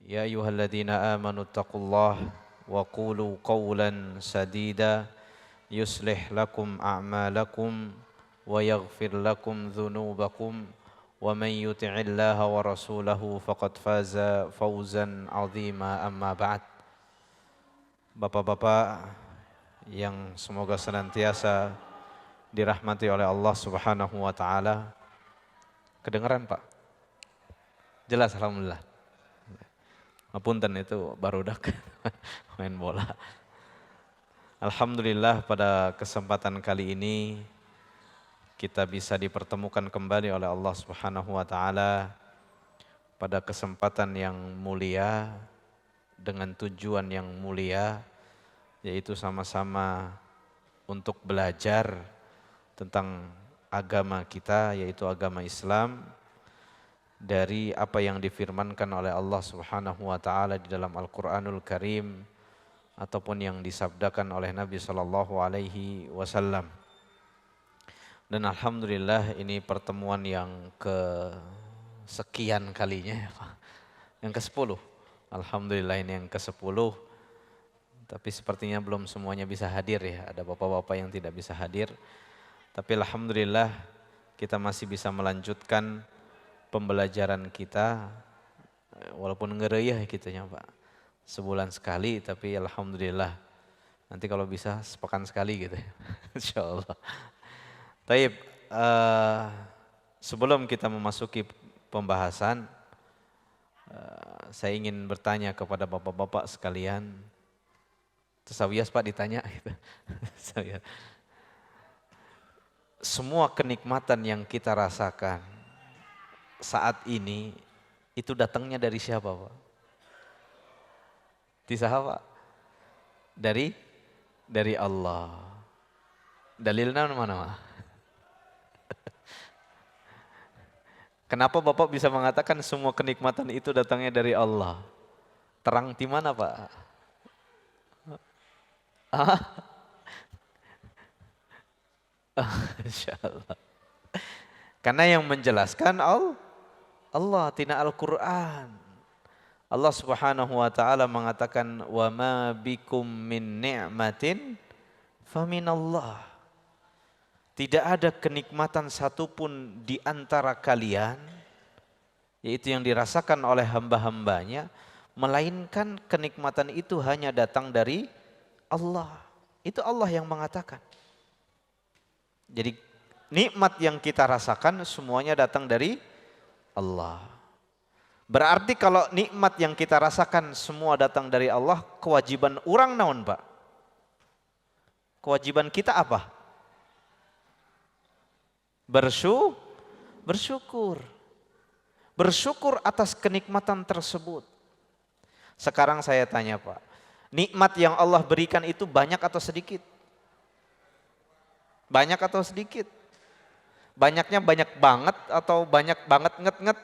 يا أيها الذين آمنوا اتقوا الله وقولوا قولا سديدا يصلح لكم أعمالكم ويغفر لكم ذنوبكم ومن يطع الله ورسوله فقد فاز فوزا عظيما أما بعد. Bapak-bapak yang semoga senantiasa dirahmati oleh Allah Subhanahu wa taala. Kedengaran, Pak? Jelas, alhamdulillah. Ngapunten itu barudak main bola. Alhamdulillah pada kesempatan kali ini kita bisa dipertemukan kembali oleh Allah Subhanahu wa taala pada kesempatan yang mulia dengan tujuan yang mulia, yaitu sama-sama untuk belajar tentang agama kita, yaitu agama Islam, dari apa yang difirmankan oleh Allah Subhanahu wa taala di dalam Al-Qur'anul Karim ataupun yang disabdakan oleh Nabi sallallahu alaihi wasallam. Dan alhamdulillah ini pertemuan yang kesekian kalinya ya Pak. Yang ke-10. Alhamdulillah ini yang ke-10. Tapi sepertinya belum semuanya bisa hadir ya. Ada bapak-bapak yang tidak bisa hadir. Tapi alhamdulillah kita masih bisa melanjutkan pembelajaran kita, walaupun ngereyah gitu ya Pak, sebulan sekali, tapi alhamdulillah nanti kalau bisa sepekan sekali gitu ya, insyaallah. Taib, sebelum kita memasuki pembahasan, saya ingin bertanya kepada bapak-bapak sekalian. Tersawias Pak ditanya gitu. Semua kenikmatan yang kita rasakan saat ini itu datangnya dari siapa Pak? Tisah Pak? Dari Allah. Dalilnya mana Pak? Kenapa Bapak bisa mengatakan semua kenikmatan itu datangnya dari Allah? Terang di mana Pak? Insyaallah. Karena yang menjelaskan Allah tina Al-Qur'an. Allah Subhanahu wa taala mengatakan wa ma bikum min ni'matin faminallah. Tidak ada kenikmatan satupun di antara kalian, yaitu yang dirasakan oleh hamba-hambanya, melainkan kenikmatan itu hanya datang dari Allah. Itu Allah yang mengatakan. Jadi nikmat yang kita rasakan semuanya datang dari Allah. Berarti kalau nikmat yang kita rasakan semua datang dari Allah, kewajiban orang naon Pak? Kewajiban kita apa? Bersyukur. Bersyukur atas kenikmatan tersebut. Sekarang saya tanya Pak, nikmat yang Allah berikan itu banyak atau sedikit? Banyak atau sedikit? Banyaknya banyak banget atau banyak banget nget-nget?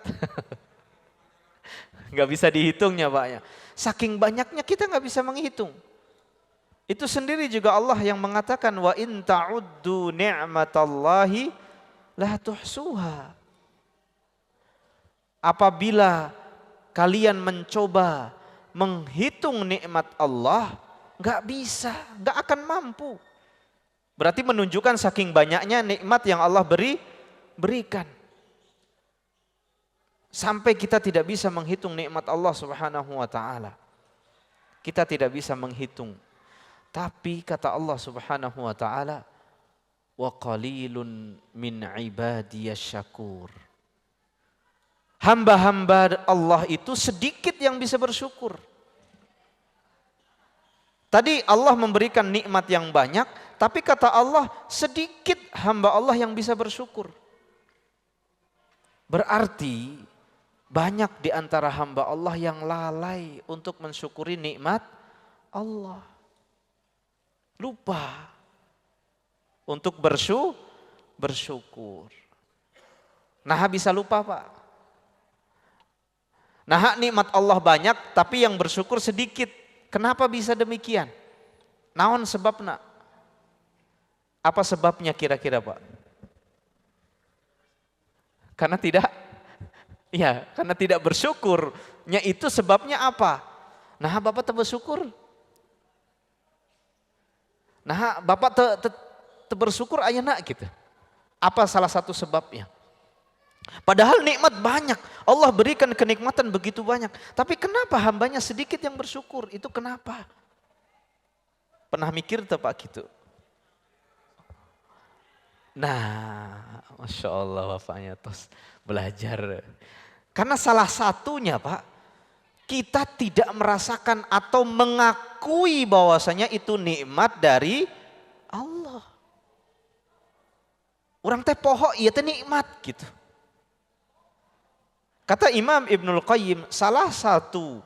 Gak bisa dihitungnya Pak. Saking banyaknya kita gak bisa menghitung. Itu sendiri juga Allah yang mengatakan wa in ta'uddu ni'matallahi la tuhsuha. Apabila kalian mencoba menghitung nikmat Allah, gak bisa, gak akan mampu. Berarti menunjukkan saking banyaknya nikmat yang Allah berikan. Sampai kita tidak bisa menghitung nikmat Allah Subhanahu wa taala. Kita tidak bisa menghitung. Tapi kata Allah Subhanahu wa taala, wa qalilun min ibadiyas syakur. Hamba-hamba Allah itu sedikit yang bisa bersyukur. Tadi Allah memberikan nikmat yang banyak, tapi kata Allah sedikit hamba Allah yang bisa bersyukur. Berarti banyak di antara hamba Allah yang lalai untuk mensyukuri nikmat Allah. Lupa untuk bersyukur. Nah bisa lupa Pak. Nah nikmat Allah banyak tapi yang bersyukur sedikit. Kenapa bisa demikian? Naon sebabna? Apa sebabnya kira-kira Pak? Karena tidak bersyukur. bersyukurnya itu sebabnya apa? Nah Bapak bersyukur. Nah Bapak bersyukur ayeuna gitu. Apa salah satu sebabnya? Padahal nikmat banyak. Allah berikan kenikmatan begitu banyak. Tapi kenapa hambanya sedikit yang bersyukur? Itu kenapa? Pernah mikir tuh Pak gitu? Nah, Masya Allah Bapaknya terus belajar. Karena salah satunya Pak, kita tidak merasakan atau mengakui bahwasanya itu nikmat dari Allah. Orang teh poho iya teh nikmat gitu. Kata Imam Ibnul Qayyim, salah satu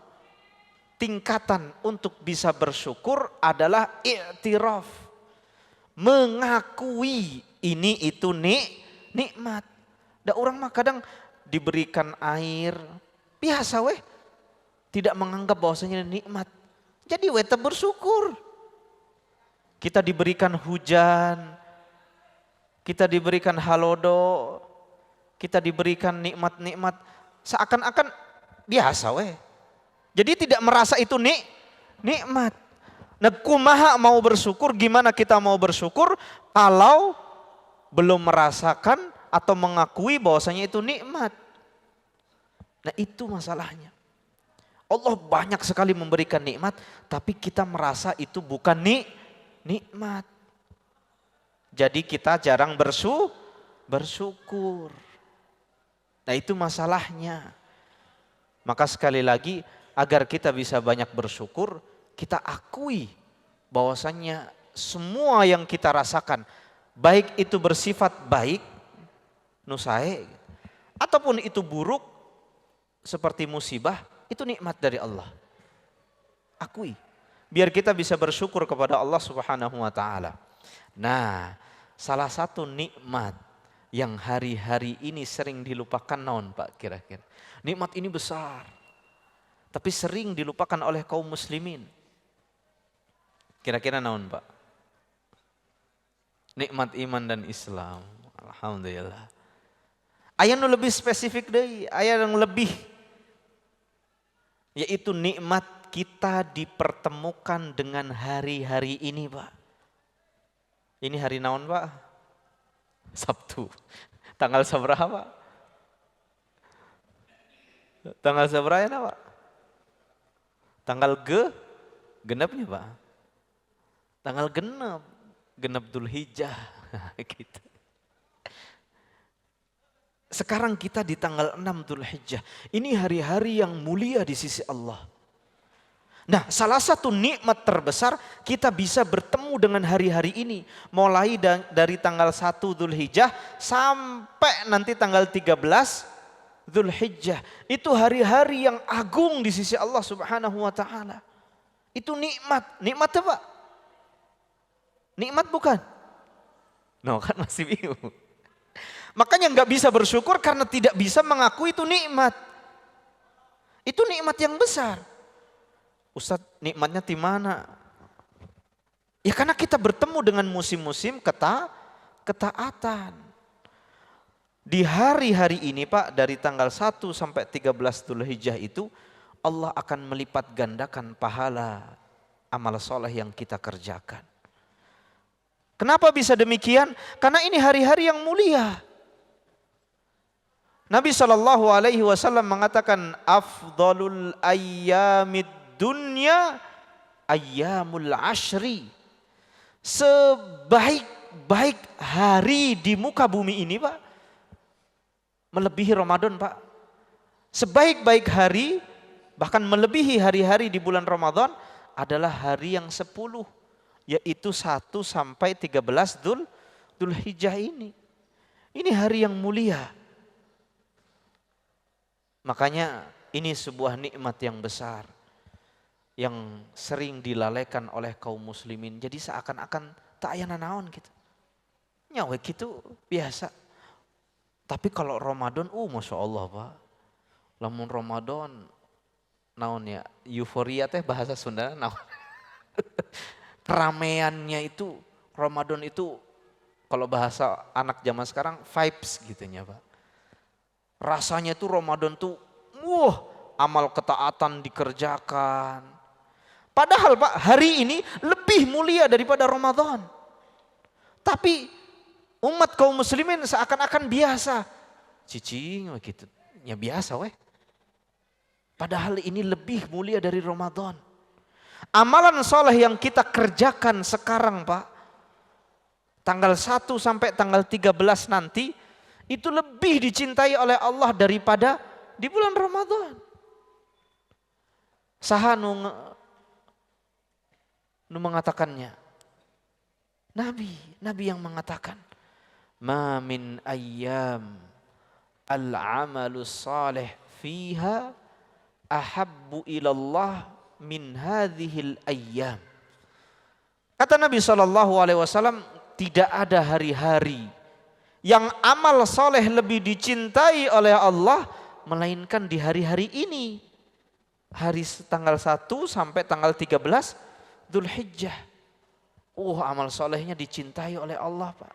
tingkatan untuk bisa bersyukur adalah i'tiraf. Mengakui ini itu nikmat. Da orang mah kadang diberikan air, biasa weh. Tidak menganggap bahwasanya nikmat. Jadi weh bersyukur. Kita diberikan hujan, kita diberikan halodo, kita diberikan nikmat-nikmat. Seakan-akan biasa weh. Jadi tidak merasa itu nikmat. Nah kumaha mau bersyukur, gimana kita mau bersyukur kalau belum merasakan atau mengakui bahwasanya itu nikmat. Nah itu masalahnya. Allah banyak sekali memberikan nikmat, tapi kita merasa itu bukan nikmat. Jadi kita jarang bersyukur. Nah itu masalahnya. Maka sekali lagi agar kita bisa banyak bersyukur, kita akui bahwasannya semua yang kita rasakan, baik itu bersifat baik, nusahe, ataupun itu buruk seperti musibah, itu nikmat dari Allah. Akui. Biar kita bisa bersyukur kepada Allah Subhanahu wa taala. Nah, salah satu nikmat yang hari-hari ini sering dilupakan naon Pak kira-kira? Nikmat ini besar, tapi sering dilupakan oleh kaum muslimin. Kira-kira naon Pak? Nikmat iman dan Islam. Alhamdulillah. Aya nu lebih spesifik deui, aya yang lebih, yaitu nikmat kita dipertemukan dengan hari-hari ini Pak. Ini hari naon Pak? Sabtu. Tanggal seberapa? Tanggal seberapa ya Pak? Tanggal genepnya Pak. Tanggal genep Dzulhijjah gitu. Sekarang kita di tanggal 6 Dzulhijjah. Ini hari-hari yang mulia di sisi Allah. Nah, salah satu nikmat terbesar kita bisa bertemu dengan hari-hari ini. Mulai dari tanggal 1 Dzulhijjah sampai nanti tanggal 13 Dzulhijjah. Itu hari-hari yang agung di sisi Allah Subhanahu wa taala. Itu nikmat. Nikmat apa? Nikmat bukan? No, kan masih bingung. Makanya nggak bisa bersyukur karena tidak bisa mengakui itu nikmat. Itu nikmat yang besar. Ustadz, nikmatnya di mana? Ya karena kita bertemu dengan musim-musim ketaatan. Di hari-hari ini Pak, dari tanggal 1 sampai 13 Dzulhijjah itu Allah akan melipat gandakan pahala amal soleh yang kita kerjakan. Kenapa bisa demikian? Karena ini hari-hari yang mulia. Nabi SAW mengatakan afdalul ayyamid dunya ayyamul ashri. Sebaik-baik hari di muka bumi ini Pak, melebihi Ramadan Pak. Sebaik-baik hari, bahkan melebihi hari-hari di bulan Ramadan adalah hari yang 10, yaitu 1 sampai 13 Dzulhijjah ini. Ini hari yang mulia. Makanya ini sebuah nikmat yang besar yang sering dilalaikan oleh kaum muslimin. Jadi seakan-akan tak aya nanaon gitu. Nyawa gitu biasa. Tapi kalau Ramadan, Masya Allah Pak. Lamun Ramadan, naon ya, euforia teh bahasa Sunda naon. Keramaiannya itu, Ramadan itu kalau bahasa anak zaman sekarang vibes gitunya Pak. Rasanya tuh Ramadan tuh, amal ketaatan dikerjakan. Padahal Pak, hari ini lebih mulia daripada Ramadan. Tapi umat kaum muslimin seakan-akan biasa. Cicing gitu, ya biasa weh. Padahal ini lebih mulia dari Ramadan. Amalan soleh yang kita kerjakan sekarang Pak, tanggal 1 sampai tanggal 13 nanti, itu lebih dicintai oleh Allah daripada di bulan Ramadan. Saha nu mengatakannya. Nabi yang mengatakan, "Ma min ayyam al-amalu salih fiha ahabbu ilallah min hadhil ayyam." Kata Nabi SAW, tidak ada hari-hari yang amal soleh lebih dicintai oleh Allah melainkan di hari-hari ini. Hari tanggal 1 sampai tanggal 13 Dzulhijjah. Amal solehnya dicintai oleh Allah Pak.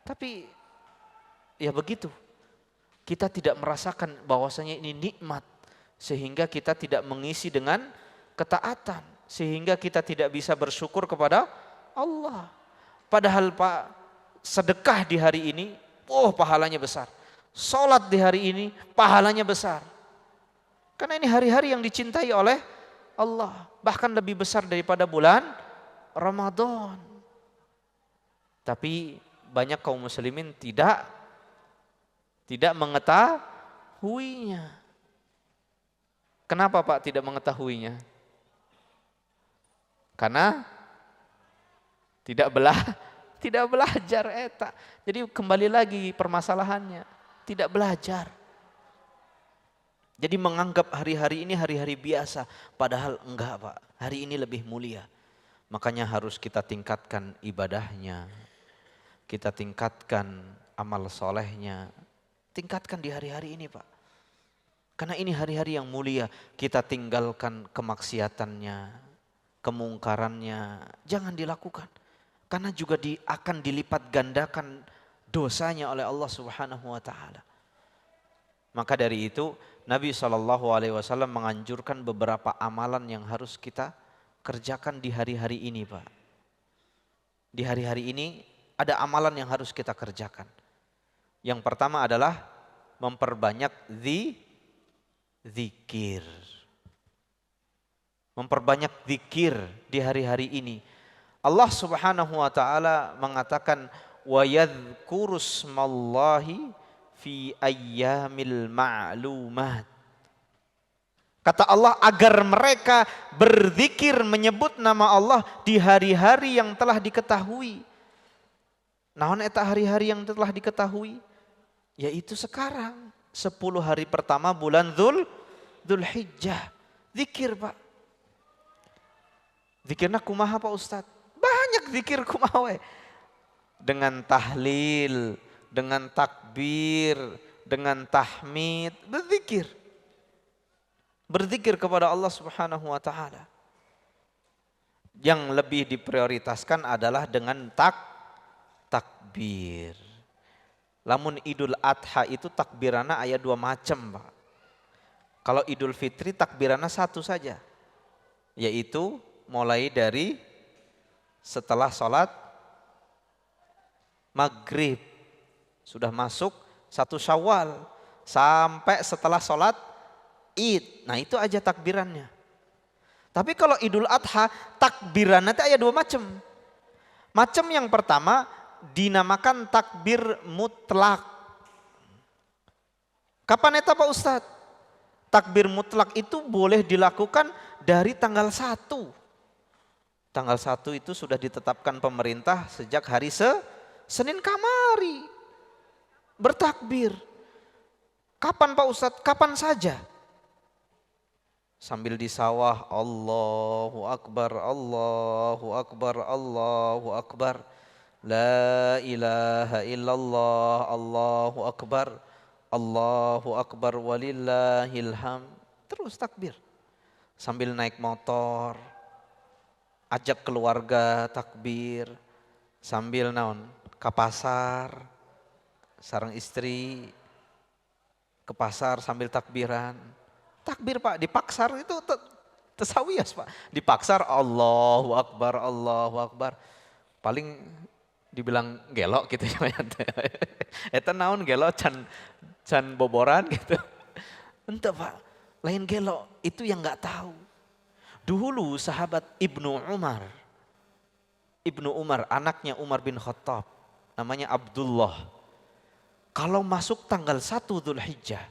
Tapi ya begitu. Kita tidak merasakan bahwasanya ini nikmat. Sehingga kita tidak mengisi dengan ketaatan. Sehingga kita tidak bisa bersyukur kepada Allah. Padahal Pak, sedekah di hari ini, pahalanya besar. Sholat di hari ini, pahalanya besar. Karena ini hari-hari yang dicintai oleh Allah. Bahkan lebih besar daripada bulan Ramadan. Tapi banyak kaum muslimin tidak mengetahuinya. Kenapa Pak tidak mengetahuinya? Karena tidak belajar eta. Jadi kembali lagi permasalahannya, tidak belajar. Jadi menganggap hari-hari ini hari-hari biasa, padahal enggak Pak. Hari ini lebih mulia. Makanya harus kita tingkatkan ibadahnya. Kita tingkatkan amal solehnya. Tingkatkan di hari-hari ini Pak. Karena ini hari-hari yang mulia. Kita tinggalkan kemaksiatannya, kemungkarannya. Jangan dilakukan. Karena juga akan dilipat gandakan dosanya oleh Allah Subhanahu wa taala. Maka dari itu Nabi SAW menganjurkan beberapa amalan yang harus kita kerjakan di hari-hari ini Pak. Di hari-hari ini ada amalan yang harus kita kerjakan. Yang pertama adalah memperbanyak zikir. Memperbanyak zikir di hari-hari ini. Allah Subhanahu wa taala mengatakan wa yadhkurusmallahi fi ayyamil ma'lumat. Kata Allah agar mereka berzikir menyebut nama Allah di hari-hari yang telah diketahui. Naon eta hari-hari yang telah diketahui? Yaitu sekarang 10 hari pertama bulan Dzulhijjah. Zikir Pak. Zikirna kumaha Pak Ustadz? Banyak zikir kumaha we. Dengan tahlil, dengan takbir, dengan tahmid, berzikir. Berzikir kepada Allah Subhanahu wa taala. Yang lebih diprioritaskan adalah dengan takbir. Lamun Idul Adha itu takbirana aya 2 macam, Pak. Kalau Idul Fitri takbirana 1 saja. Yaitu mulai dari setelah sholat maghrib. Sudah masuk 1 Syawal sampai setelah sholat Id. Nah itu aja takbirannya. Tapi kalau Idul Adha takbirannya itu ada 2 macam. Macam yang pertama dinamakan takbir mutlak. Kapan eta Pak Ustadz? Takbir mutlak itu boleh dilakukan dari tanggal 1. Tanggal 1 itu sudah ditetapkan pemerintah sejak hari Senin kamari. Bertakbir. Kapan Pak Ustadz? Kapan saja. Sambil di sawah Allahu Akbar, Allahu Akbar, Allahu Akbar. La ilaha illallah, Allahu Akbar, Allahu Akbar walillahil hamd. Terus takbir. Sambil naik motor, ajak keluarga takbir. Sambil naon? Ke pasar, sareng istri, ke pasar sambil takbiran. Takbir Pak, di Paksar itu tesawiyas Pak. Di Paksar Allahu Akbar, Allahu Akbar. Paling dibilang gelok gitu ya. Eta naon gelok can boboran gitu. Entah Pak, lain gelok itu yang nggak tahu. Dulu sahabat Ibnu Umar anaknya Umar bin Khattab, namanya Abdullah. Kalau masuk tanggal 1 Dzulhijjah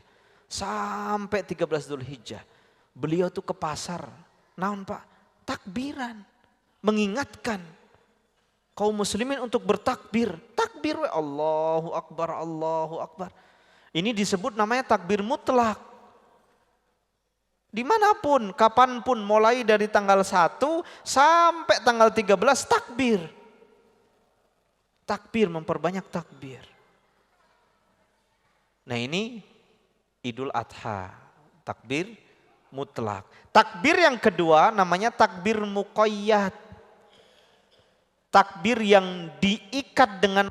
sampai 13 Dzulhijjah, beliau tuh ke pasar. Naon Pak? Takbiran. Mengingatkan kaum muslimin untuk bertakbir. Takbir we Allahu Akbar, Allahu Akbar. Ini disebut namanya takbir mutlak. Dimanapun, kapanpun, mulai dari tanggal 1 sampai tanggal 13 takbir. Takbir, memperbanyak takbir. Nah ini Idul Adha, takbir mutlak. Takbir yang kedua namanya takbir muqayyad. Takbir yang diikat dengan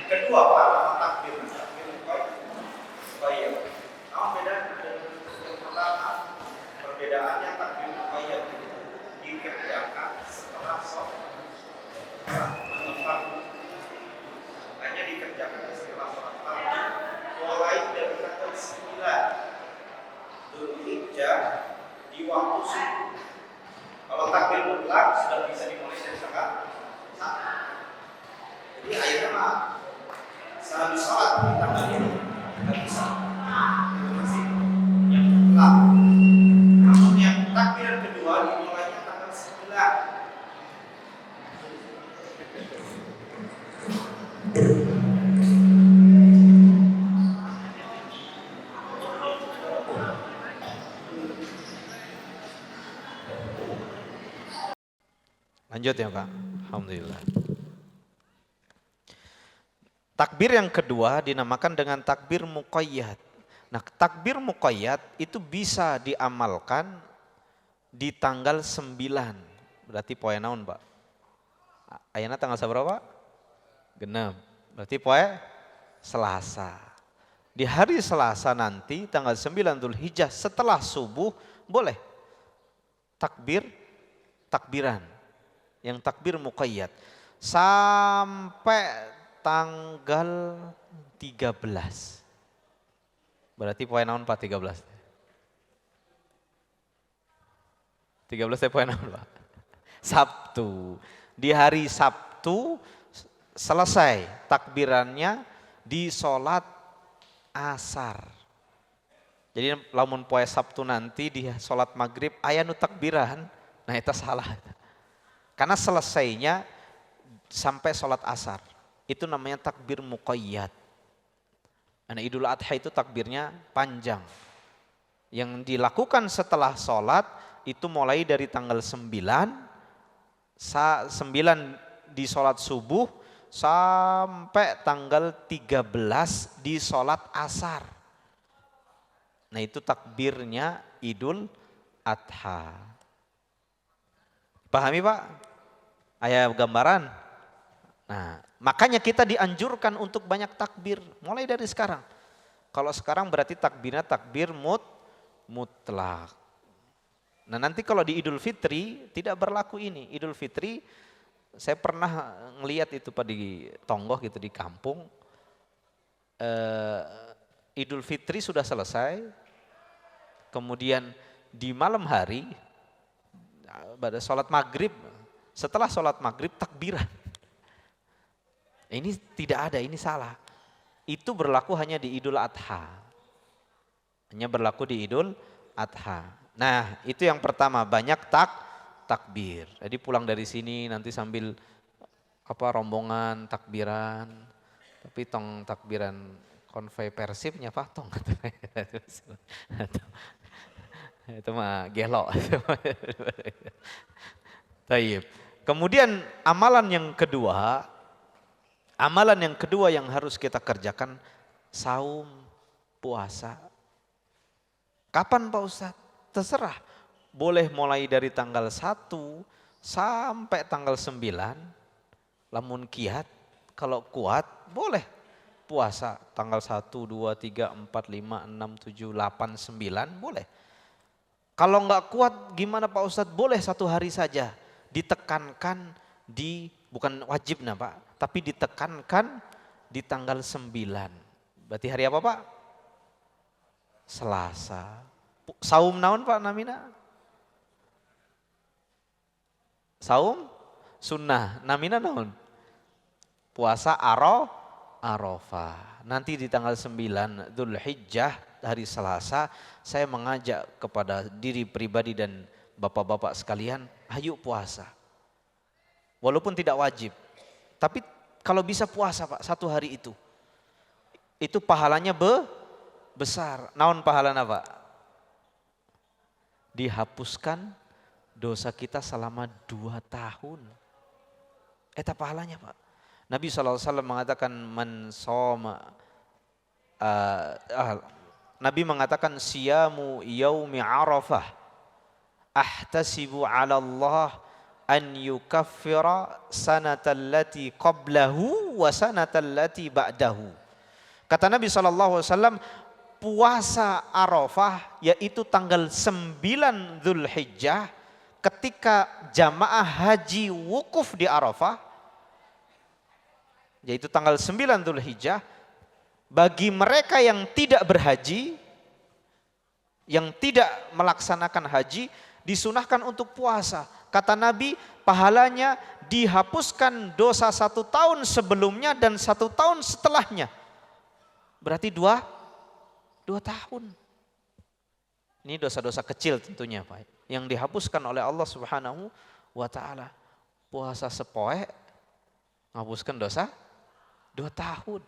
Kedua Pak, takbir. Baik. Apa beda dengan yang pertama? Perbedaannya takbir muqayyad itu dikerjakan setelah sholat. Hanya dikerjakan setelah sholat fardu, mulai dari tanggal 9 Dzulhijjah di waktu subuh. Kalau takbir mutlak sudah bisa dimulai dari tanggal 1. Jadi akhirnya Pak, sehabis sholat di tanggal ini nggak bisa. Itu masih yang mutlak. Namun yang takbir kedua dimulainya tanggal 9. Lanjut ya Pak. Alhamdulillah. Takbir yang kedua dinamakan dengan takbir muqayyad. Nah, takbir muqayyad itu bisa diamalkan di tanggal 9. Berarti poe naon, Pak? Ayeuna tanggal berapa? Genep. Berarti poe Selasa. Di hari Selasa nanti tanggal 9 Dzulhijjah setelah subuh boleh takbiran yang takbir muqayyad sampai tanggal 13. Berarti poin naon Pak 13? 13 poin naon Pak? Sabtu. Di hari Sabtu selesai takbirannya di sholat asar. Jadi lamun poe Sabtu nanti di sholat maghrib aya nu takbiran, nah itu salah. Karena selesainya sampai sholat asar. Itu namanya takbir muqayyad. Nah, Idul Adha itu takbirnya panjang. Yang dilakukan setelah sholat itu mulai dari tanggal 9 di sholat subuh sampai tanggal 13 di sholat asar. Nah itu takbirnya Idul Adha. Pahami Pak? Aya gambaran? Nah, makanya kita dianjurkan untuk banyak takbir mulai dari sekarang. Kalau sekarang berarti takbirnya takbir mutlak. Nah, nanti kalau di Idul Fitri tidak berlaku ini. Idul Fitri saya pernah ngelihat itu Pak di Tonggoh gitu di kampung. Idul Fitri sudah selesai. Kemudian di malam hari pada sholat maghrib, setelah sholat maghrib takbiran. Ini tidak ada, ini salah. Itu berlaku hanya di Idul Adha. Hanya berlaku di Idul Adha. Nah itu yang pertama, banyak takbir. Jadi pulang dari sini nanti sambil rombongan takbiran. Tapi tong takbiran konvoi persibnya Pak tong. Itu mah gelo. Taib. Kemudian amalan yang kedua yang harus kita kerjakan saum, puasa. Kapan Pak Ustadz? Terserah. Boleh mulai dari tanggal 1 sampai tanggal 9. Lamun kiat, kalau kuat boleh puasa tanggal 1, 2, 3, 4, 5, 6, 7, 8, 9 boleh. Kalau enggak kuat gimana Pak Ustadz? Boleh 1 hari saja. Ditekankan bukan wajib Pak, tapi ditekankan di tanggal 9. Berarti hari apa Pak? Selasa. Saum naon Pak namina? Saum sunnah. Namina naon? Puasa Arafah. Nanti di tanggal 9 Dzulhijjah hari Selasa saya mengajak kepada diri pribadi dan bapak-bapak sekalian, ayo puasa. Walaupun tidak wajib. Tapi kalau bisa puasa Pak 1 hari itu. Itu pahalanya besar. Naon pahalana Pak? Dihapuskan dosa kita selama 2 tahun. Eta pahalanya Pak. Nabi SAW mengatakan Nabi mengatakan siyamu yaumi arafah ahtasibu ala Allah an yukaffira sanatallati qablahu wa sanatallati ba'dahu. Kata Nabi SAW, puasa Arafah yaitu tanggal 9 Dzulhijjah ketika jamaah haji wukuf di Arafah, yaitu tanggal 9 Dzulhijjah, bagi mereka yang tidak berhaji, yang tidak melaksanakan haji, disunahkan untuk puasa. Kata Nabi, pahalanya dihapuskan dosa 1 tahun sebelumnya dan 1 tahun setelahnya. Berarti 2 tahun. Ini dosa-dosa kecil tentunya Pak, yang dihapuskan oleh Allah Subhanahu wa Ta'ala. Puasa sepoe menghapuskan dosa 2 tahun.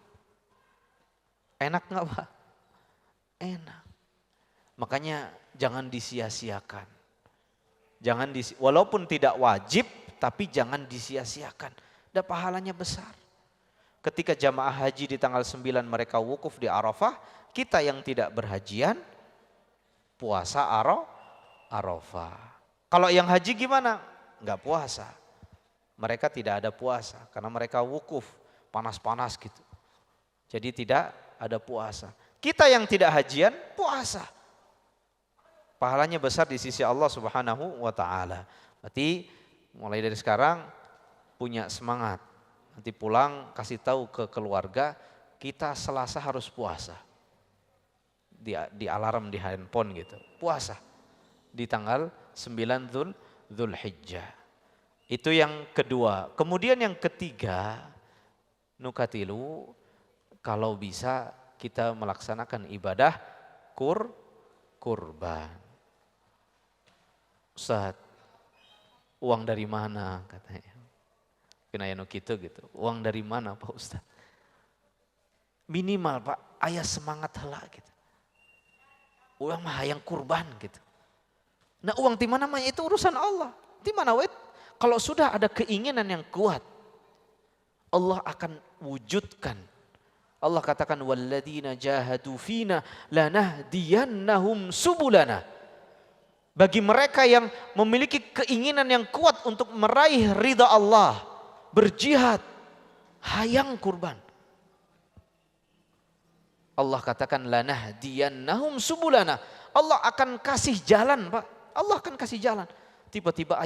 Enak nggak Pak? Enak. Makanya jangan disia-siakan. Walaupun tidak wajib, tapi jangan disia-siakan. Dan pahalanya besar. Ketika jamaah haji di tanggal 9 mereka wukuf di Arafah, kita yang tidak berhajian puasa Arafah. Kalau yang haji gimana? Enggak puasa. Mereka tidak ada puasa karena mereka wukuf, panas-panas gitu. Jadi tidak ada puasa. Kita yang tidak hajian puasa. Pahalanya besar di sisi Allah Subhanahu wa Ta'ala. Berarti mulai dari sekarang punya semangat. Nanti pulang kasih tahu ke keluarga, kita Selasa harus puasa. Di alarm di handphone gitu. Puasa di tanggal 9 Dzulhijjah. Itu yang kedua. Kemudian yang ketiga, nukatilu, kalau bisa kita melaksanakan ibadah kurban. Ustaz, uang dari mana katanya? Kenayano gitu. Uang dari mana Pak Ustaz? Minimal Pak, aya semangat heula gitu. Uang mah hayang kurban gitu. Nah uang di mana mah itu urusan Allah. Di mana wet? Kalau sudah ada keinginan yang kuat, Allah akan wujudkan. Allah katakan walladzina jahadu fina lanahdiyannahum subulana. Bagi mereka yang memiliki keinginan yang kuat untuk meraih ridha Allah, berjihad, hayang kurban. Allah katakan lanahdiyannahum subulana. Allah akan kasih jalan, Pak. Allah akan kasih jalan. Tiba-tiba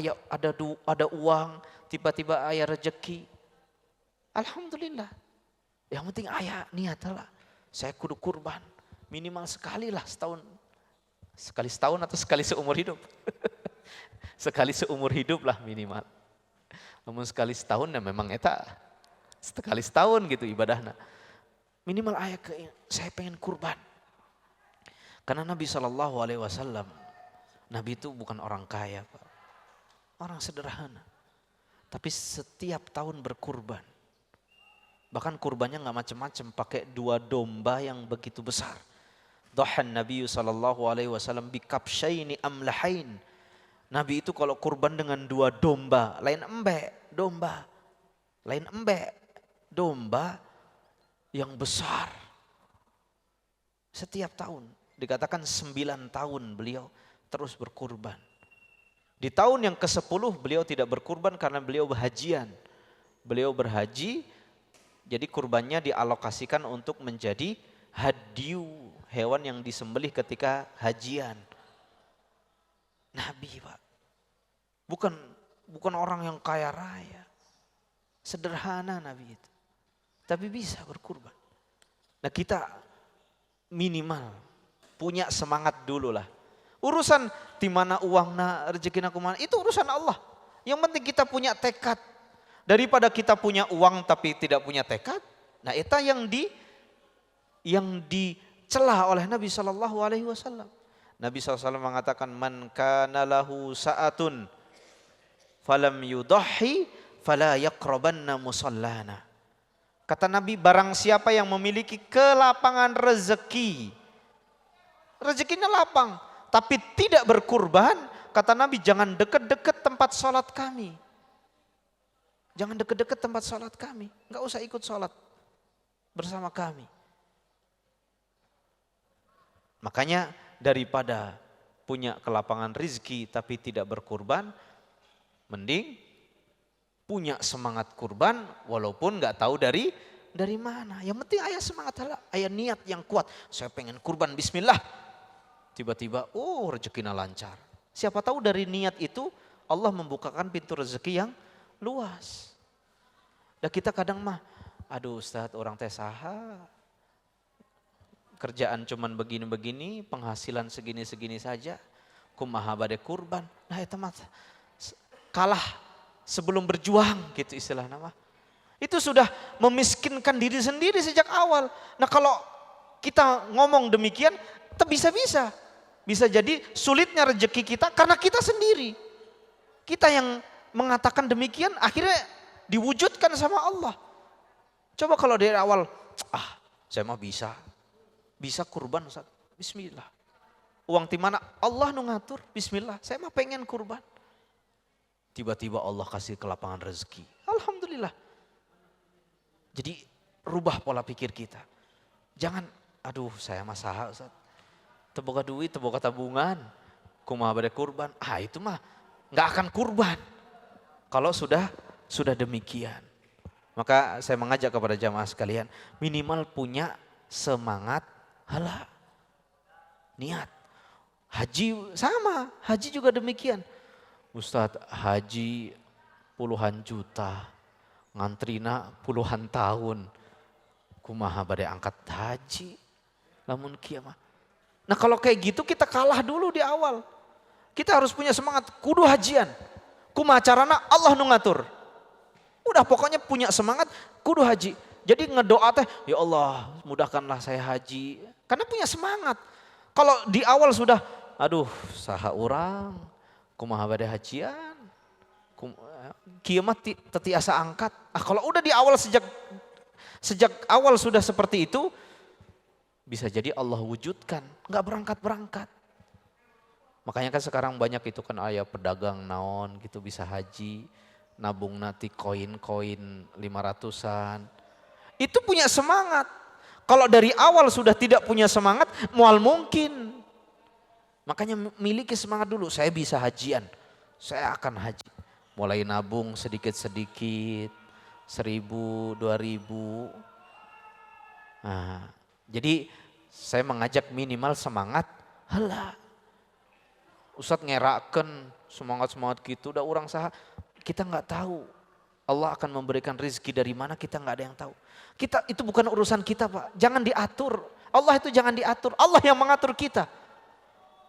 ada uang, tiba-tiba ayah rezeki. Alhamdulillah. Yang penting ayah niatlah. Saya kudu kurban. Minimal sekali lah setahun. Sekali setahun atau sekali seumur hidup. Sekali seumur hidup lah minimal. Namun sekali setahun ya memang eta. Sekali setahun gitu ibadahnya. Minimal ayah saya pengen kurban. Karena Nabi SAW, Nabi itu bukan orang kaya Pak. Orang sederhana. Tapi setiap tahun berkurban. Bahkan kurbannya gak macam-macam, pakai 2 domba yang begitu besar. Dhahan Nabi SAW bikabsyaini amlahain. Nabi itu kalau kurban dengan 2 domba, lain embek, domba. Lain embek, domba yang besar. Setiap tahun, dikatakan 9 tahun beliau terus berkurban. Di tahun yang ke-10 beliau tidak berkurban karena beliau berhajian. Beliau berhaji, jadi kurbannya dialokasikan untuk menjadi hadiu, hewan yang disembelih ketika hajian. Nabi Pak, bukan orang yang kaya raya, sederhana Nabi itu, tapi bisa berkurban. Nah kita minimal punya semangat dulu lah. Urusan di mana uangna, rezekina kumaha, itu urusan Allah. Yang penting kita punya tekad. Daripada kita punya uang tapi tidak punya tekad, nah itu yang dicela oleh Nabi SAW. Nabi SAW mengatakan man kana lahu sa'atun falam yudahhi fala yaqrabanna musallana. Kata Nabi, barang siapa yang memiliki kelapangan rezeki rezekinya lapang. Tapi tidak berkurban, kata Nabi, jangan dekat-dekat tempat sholat kami. Jangan dekat-dekat tempat sholat kami. Enggak usah ikut sholat bersama kami. Makanya daripada punya kelapangan rizki tapi tidak berkurban, mending punya semangat kurban walaupun nggak tahu dari mana. Yang penting ayah semangat, ayah niat yang kuat. Saya pengen kurban, bismillah. Tiba-tiba, rezekinya lancar. Siapa tahu dari niat itu Allah membukakan pintu rezeki yang luas. Dan kita kadang mah, aduh Ustadz, orang teh saha. Kerjaan cuman begini-begini, penghasilan segini-segini saja. Kumaha bade kurban. Nah itu mah kalah sebelum berjuang gitu istilah nama. Itu sudah memiskinkan diri sendiri sejak awal. Nah kalau kita ngomong demikian, bisa-bisa. Bisa jadi sulitnya rezeki kita karena kita sendiri. Kita yang mengatakan demikian akhirnya diwujudkan sama Allah. Coba kalau dari awal, saya mah bisa kurban Ustaz, bismillah. Uang di mana Allah nu ngatur, bismillah. Saya mah pengen kurban. Tiba-tiba Allah kasih kelapangan rezeki. Alhamdulillah. Jadi rubah pola pikir kita. Jangan, saya mah saha Ustaz. Teboga duit, teboga tabungan, kumaha bade kurban. Itu mah nggak akan kurban. Kalau sudah demikian. Maka saya mengajak kepada jamaah sekalian, minimal punya semangat niat. Haji sama, haji juga demikian. Ustadz, haji puluhan juta, ngantrina puluhan tahun. Kumaha bade angkat haji, lamun kiamah. Nah kalau kayak gitu kita kalah dulu di awal. Kita harus punya semangat, kudu hajian. Kumaha carana Allah nu ngatur. Udah pokoknya punya semangat, kudu haji. Jadi ngedoa teh, ya Allah mudahkanlah saya haji. Karena punya semangat. Kalau di awal sudah, saha urang, kumaha bade hajian. Kiamat tetiasa angkat. Kalau udah di awal sejak awal sudah seperti itu, bisa jadi Allah wujudkan, nggak berangkat. Makanya kan sekarang banyak itu kan ayah pedagang naon gitu bisa haji, nabung nanti koin-koin 500-an. Itu punya semangat. Kalau dari awal sudah tidak punya semangat, mual mungkin. Makanya miliki semangat dulu, saya bisa hajian, saya akan haji. Mulai nabung sedikit-sedikit, 1.000, 2.000. Nah, jadi saya mengajak minimal semangat, Ustadz ngeraken semangat gitu, udah orang saha, kita nggak tahu. Allah akan memberikan rezeki dari mana kita nggak ada yang tahu. Itu bukan urusan kita Pak, jangan diatur. Allah itu jangan diatur, Allah yang mengatur kita.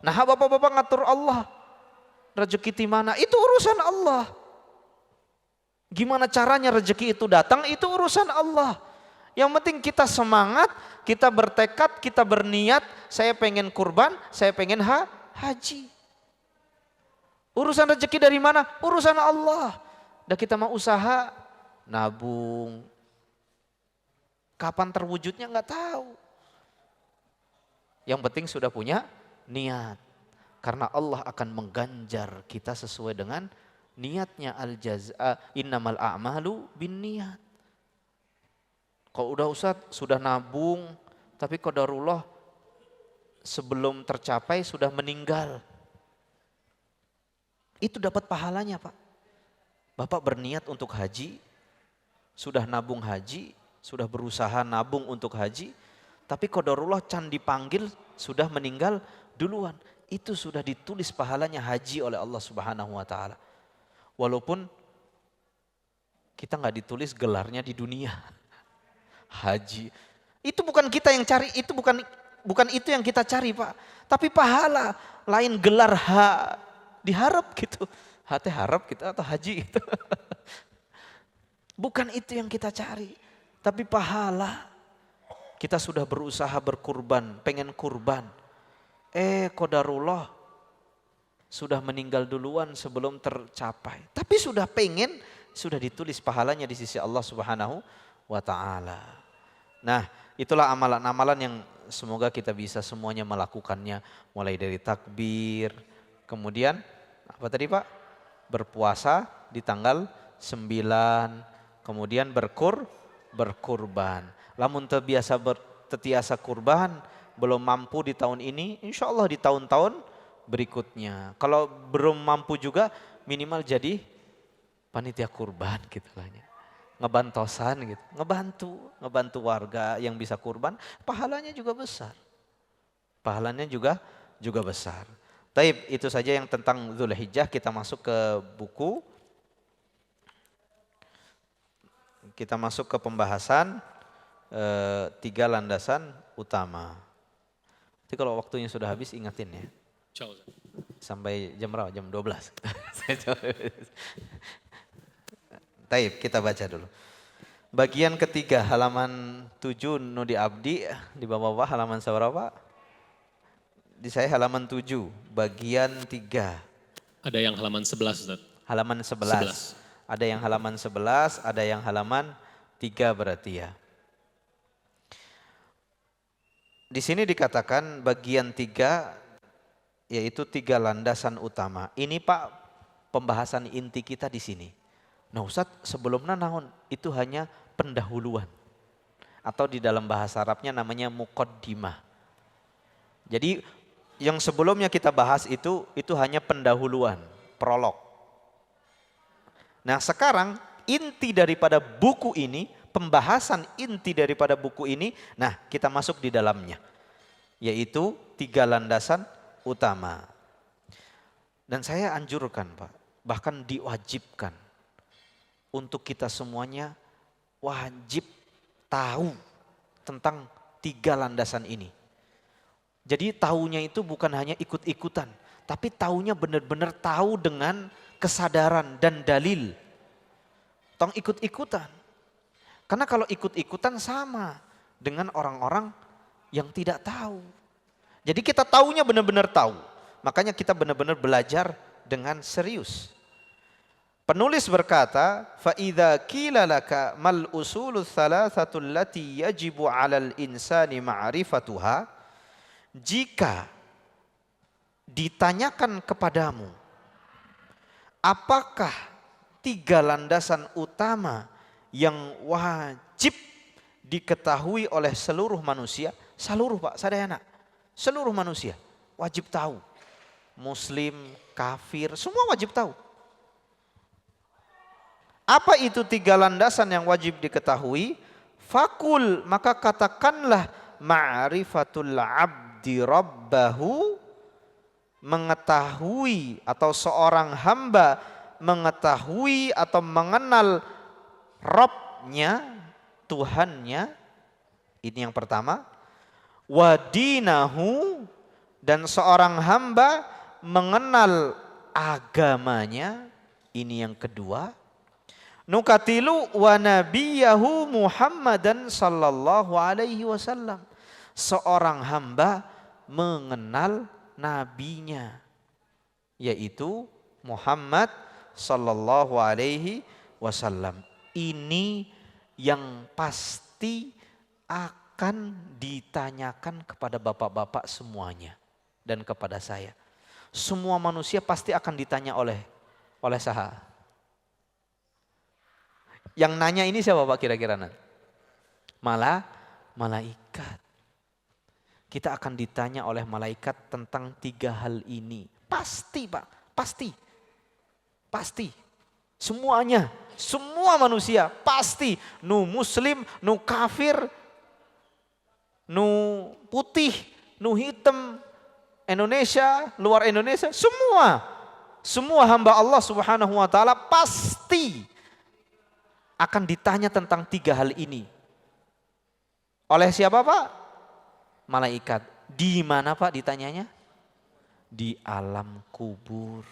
Nah bapak-bapak ngatur Allah, rezeki di mana itu urusan Allah. Gimana caranya rezeki itu datang itu urusan Allah. Yang penting kita semangat, kita bertekad, kita berniat, saya pengen kurban, saya pengen haji. Urusan rezeki dari mana? Urusan Allah. Dan kita mau usaha, nabung. Kapan terwujudnya nggak tahu. Yang penting sudah punya niat. Karena Allah akan mengganjar kita sesuai dengan niatnya. Innamal a'malu bin niat. Kalau udah Ustadz sudah nabung, tapi qadarullah sebelum tercapai sudah meninggal. Itu dapat pahalanya Pak. Bapak berniat untuk haji, sudah nabung haji, sudah berusaha nabung untuk haji, tapi qadarullah can dipanggil sudah meninggal duluan. Itu sudah ditulis pahalanya haji oleh Allah Subhanahu wa taala. Walaupun kita nggak ditulis gelarnya di dunia. Haji. Itu bukan kita yang cari, itu bukan itu yang kita cari Pak. Tapi pahala, lain gelar diharap gitu. Hati harap kita atau haji gitu. Bukan itu yang kita cari. Tapi pahala. Kita sudah berusaha berkurban, pengen kurban. Qadarullah sudah meninggal duluan sebelum tercapai. Tapi sudah pengen, sudah ditulis pahalanya di sisi Allah Subhanahu wa taala. Nah, itulah amalan-amalan yang semoga kita bisa semuanya melakukannya. Mulai dari takbir, kemudian apa tadi Pak? Berpuasa di tanggal 9, kemudian berkurban. Lamun tetiasa kurban, belum mampu di tahun ini, insya Allah di tahun-tahun berikutnya. Kalau belum mampu juga minimal jadi panitia kurban gitu lah ya. Ngebantosan gitu, ngebantu warga yang bisa kurban, pahalanya juga besar. Pahalanya juga besar. Taib, itu saja yang tentang Dzulhijjah. Kita masuk ke buku. Kita masuk ke pembahasan 3 landasan utama. Jadi kalau waktunya sudah habis ingatin ya. Sampai jam berapa? Jam 12. Taib, kita baca dulu. Bagian ketiga halaman 7 Nudi Abdi, di bawah halaman seberapa? Di saya halaman 7, bagian 3. Ada yang halaman 11 Ustaz. Halaman 11. Ada yang halaman 11, ada yang halaman 3 berarti ya. Di sini dikatakan bagian 3 yaitu 3 landasan utama. Ini Pak pembahasan inti kita di sini. Nah Ustadz sebelumnya naon itu hanya pendahuluan. Atau di dalam bahasa Arabnya namanya muqaddimah. Jadi yang sebelumnya kita bahas itu hanya pendahuluan, prolog. Nah sekarang inti daripada buku ini, pembahasan inti daripada buku ini, nah kita masuk di dalamnya. Yaitu 3 landasan utama. Dan saya anjurkan Pak, bahkan diwajibkan. Untuk kita semuanya wajib tahu tentang 3 landasan ini. Jadi tahunya itu bukan hanya ikut-ikutan. Tapi tahunya benar-benar tahu dengan kesadaran dan dalil. Tong ikut-ikutan. Karena kalau ikut-ikutan sama dengan orang-orang yang tidak tahu. Jadi kita tahunya benar-benar tahu. Makanya kita benar-benar belajar dengan serius. Penulis berkata, فَإِذَا قِيلَ لَكَ مَا الْأُصُولُ الثَّلَاثَةُ الَّتِي يَجِبُ عَلَى الْإِنسَانِ مَعْرِفَتُهَا. Jika ditanyakan kepadamu, apakah 3 landasan utama yang wajib diketahui oleh seluruh manusia? Seluruh Pak, sadayana. Seluruh manusia wajib tahu. Muslim, kafir, semua wajib tahu. Apa itu 3 landasan yang wajib diketahui? Fakul, maka katakanlah ma'rifatul abdi rabbahu, mengetahui atau seorang hamba mengetahui atau mengenal Rabbnya, Tuhannya. Ini yang pertama. Wadinahu, dan seorang hamba mengenal agamanya. Ini yang kedua. Nukatilu wa nabiyahu Muhammadan sallallahu alaihi wasallam. Seorang hamba mengenal nabinya, yaitu Muhammad sallallahu alaihi wasallam. Ini yang pasti akan ditanyakan kepada bapak-bapak semuanya dan kepada saya. Semua manusia pasti akan ditanya oleh saya. Yang nanya ini siapa Pak kira-kira nanti? Malaikat. Kita akan ditanya oleh malaikat tentang 3 hal ini. Pasti Pak, pasti. Semuanya, semua manusia pasti. Nu muslim, nu kafir, nu putih, nu hitam, Indonesia, luar Indonesia, semua hamba Allah Subhanahu wa taala pasti akan ditanya tentang 3 hal ini. Oleh siapa Pak? Malaikat. Di mana Pak ditanyanya? Di alam kubur.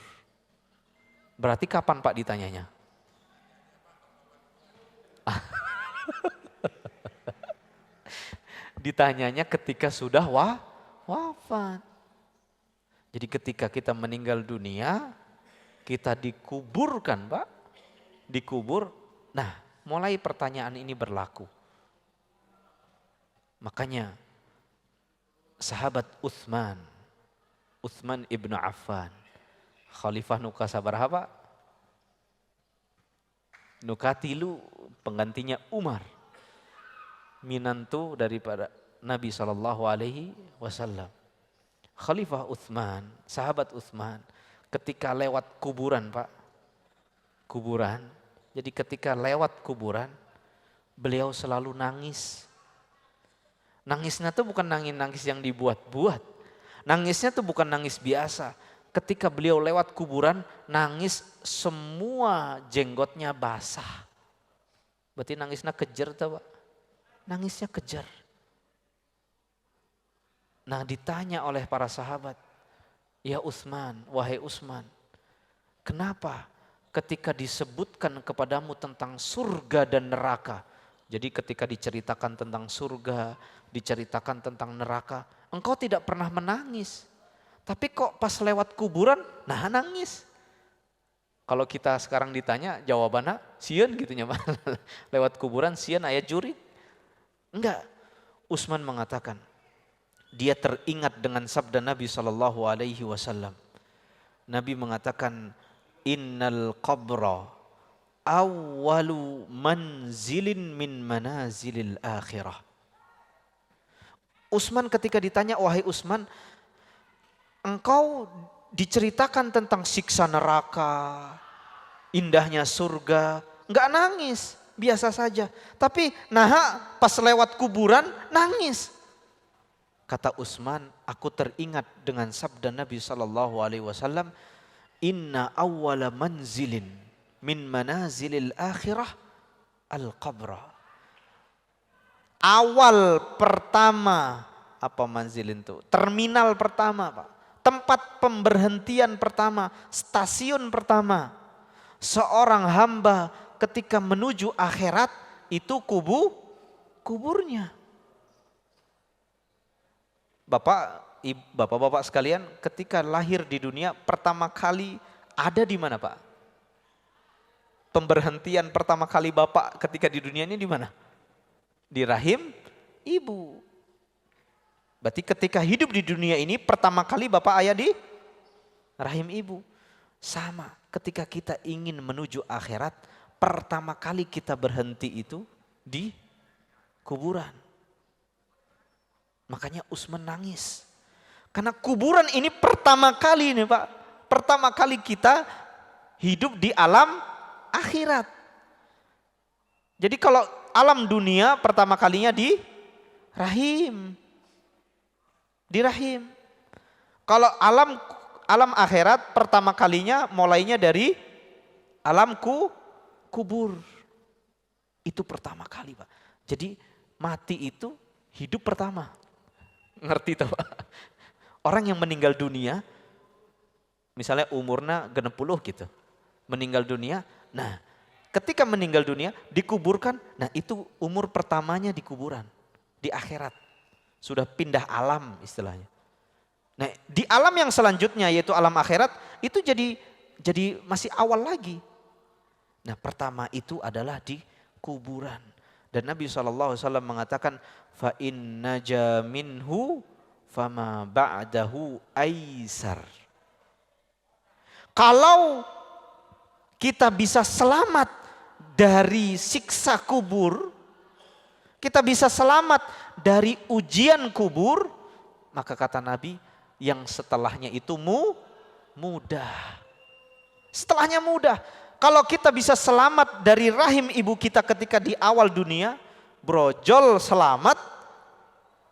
Berarti kapan Pak ditanyanya? Ditanyanya ketika sudah wafat. Jadi ketika kita meninggal dunia, kita dikuburkan Pak. Dikubur. Nah, mulai pertanyaan ini berlaku. Makanya sahabat Utsman, Utsman ibnu Affan, khalifah nuka sabar apa? Nukatilu, penggantinya Umar, minantu daripada Nabi SAW. Khalifah Utsman, sahabat Utsman, ketika lewat kuburan Pak, kuburan, jadi ketika lewat kuburan, beliau selalu nangis. Nangisnya tuh bukan nangis yang dibuat-buat, nangisnya tuh bukan nangis biasa. Ketika beliau lewat kuburan, nangis semua jenggotnya basah. Berarti nangisnya kejer tuh Pak. Nangisnya kejer. Nah ditanya oleh para sahabat, ya Utsman, wahai Utsman, kenapa ketika disebutkan kepadamu tentang surga dan neraka, jadi ketika diceritakan tentang surga, diceritakan tentang neraka, engkau tidak pernah menangis. Tapi kok pas lewat kuburan, nah nangis. Kalau kita sekarang ditanya jawabannya, sieun gitunya Pak. Lewat kuburan sieun aya jurit. Enggak. Utsman mengatakan, dia teringat dengan sabda Nabi SAW. Nabi mengatakan, innal qabra awwalu manzilin min manazilil akhirah. Utsman ketika ditanya, wahai Utsman, engkau diceritakan tentang siksa neraka, indahnya surga, enggak nangis, biasa saja. Tapi nah pas lewat kuburan nangis. Kata Utsman, aku teringat dengan sabda Nabi SAW, inna awwala manzilin min manazilil akhirah al-qabra. Awal pertama, apa manzilin itu? Terminal pertama Pak. Tempat pemberhentian pertama, stasiun pertama. Seorang hamba ketika menuju akhirat itu kuburnya. Bapak-bapak sekalian, ketika lahir di dunia pertama kali ada di mana Pak? Pemberhentian pertama kali Bapak ketika di dunia ini di mana? Di rahim ibu. Berarti ketika hidup di dunia ini pertama kali Bapak ayah di rahim ibu. Sama ketika kita ingin menuju akhirat, pertama kali kita berhenti itu di kuburan. Makanya Utsman nangis. Karena kuburan ini pertama kali ini Pak. Pertama kali kita hidup di alam akhirat. Jadi kalau alam dunia pertama kalinya di rahim. Di rahim. Kalau alam akhirat pertama kalinya mulainya dari alam kubur. Itu pertama kali Pak. Jadi mati itu hidup pertama. Ngerti tuh Pak? Orang yang meninggal dunia, misalnya umurnya 60 gitu. Meninggal dunia, nah ketika meninggal dunia dikuburkan, nah itu umur pertamanya di kuburan. Di akhirat. Sudah pindah alam istilahnya. Nah di alam yang selanjutnya yaitu alam akhirat itu jadi masih awal lagi. Nah pertama itu adalah di kuburan. Dan Nabi SAW mengatakan fa inna minhu fama ba'dahu aisar. Kalau kita bisa selamat dari siksa kubur, kita bisa selamat dari ujian kubur, maka kata Nabi yang setelahnya itu mudah. Setelahnya mudah. Kalau kita bisa selamat dari rahim ibu kita ketika di awal dunia, brojol selamat,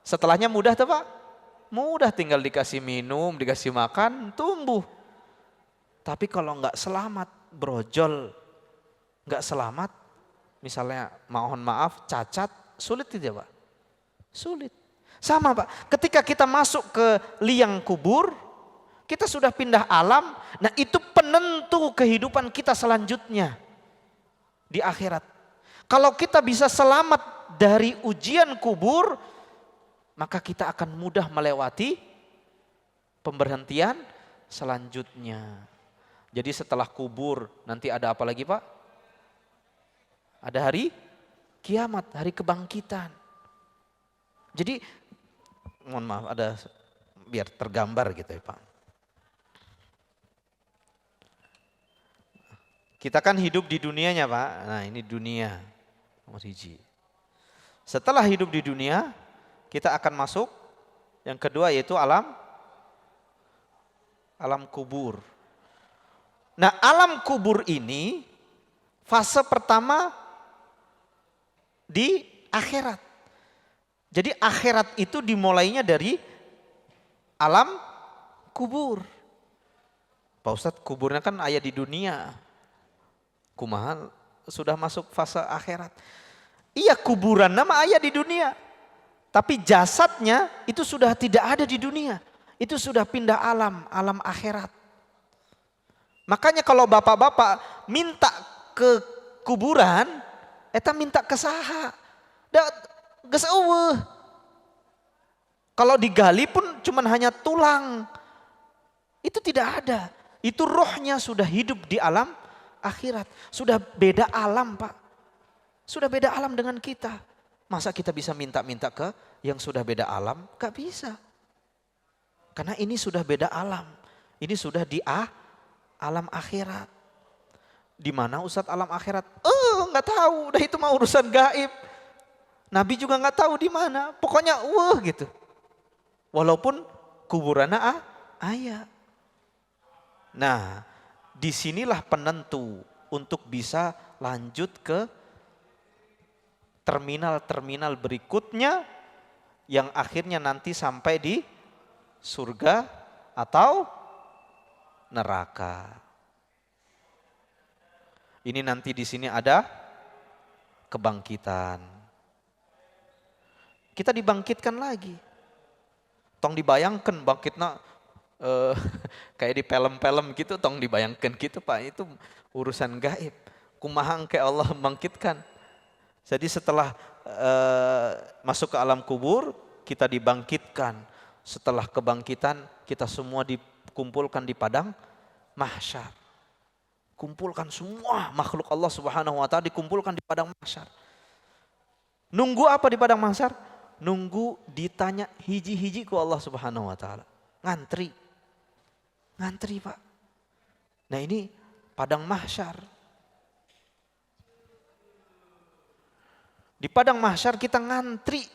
setelahnya mudah tuh Pak? Mudah, tinggal dikasih minum, dikasih makan, tumbuh. Tapi kalau nggak selamat, brojol, nggak selamat, misalnya mohon maaf cacat, sulit tidak Pak? Sulit. Sama Pak, ketika kita masuk ke liang kubur, kita sudah pindah alam, nah itu penentu kehidupan kita selanjutnya di akhirat. Kalau kita bisa selamat dari ujian kubur, maka kita akan mudah melewati pemberhentian selanjutnya. Jadi setelah kubur nanti ada apa lagi Pak? Ada hari kiamat, hari kebangkitan. Jadi mohon maaf ada biar tergambar gitu ya Pak. Kita kan hidup di dunianya Pak. Nah ini dunia. Nomor hiji. Setelah hidup di dunia, kita akan masuk yang kedua yaitu alam kubur. Nah alam kubur ini fase pertama di akhirat. Jadi akhirat itu dimulainya dari alam kubur. Pak Ustadz kuburnya kan ayah di dunia. Kumaha sudah masuk fase akhirat. Iya kuburan nama ayah di dunia. Tapi jasadnya itu sudah tidak ada di dunia. Itu sudah pindah alam akhirat. Makanya kalau bapak-bapak minta ke kuburan, eta minta ke saha. Geus eueuh. Kalau digali pun cuman hanya tulang. Itu tidak ada. Itu rohnya sudah hidup di alam akhirat. Sudah beda alam Pak. Sudah beda alam dengan kita. Masa kita bisa minta-minta ke yang sudah beda alam? Gak bisa. Karena ini sudah beda alam. Ini sudah di alam akhirat. Di mana Ustadz alam akhirat? Nggak tahu. Udah itu mah urusan gaib. Nabi juga nggak tahu di mana. Pokoknya gitu. Walaupun kuburannya ayah. Nah, disinilah penentu untuk bisa lanjut ke terminal-terminal berikutnya yang akhirnya nanti sampai di surga atau neraka. Ini nanti di sini ada kebangkitan. Kita dibangkitkan lagi. Tong dibayangkan bangkitna kayak di film-film gitu, tong dibayangkan gitu Pak, itu urusan gaib. Kumaha engke Allah membangkitkan. Jadi setelah masuk ke alam kubur, kita dibangkitkan. Setelah kebangkitan, kita semua dikumpulkan di padang mahsyar. Kumpulkan semua makhluk Allah Subhanahu wa taala dikumpulkan di padang mahsyar. Nunggu apa di padang mahsyar? Nunggu ditanya hiji-hiji ku Allah Subhanahu wa taala. Ngantri Pak. Nah ini padang mahsyar. Di padang mahsyar kita ngantri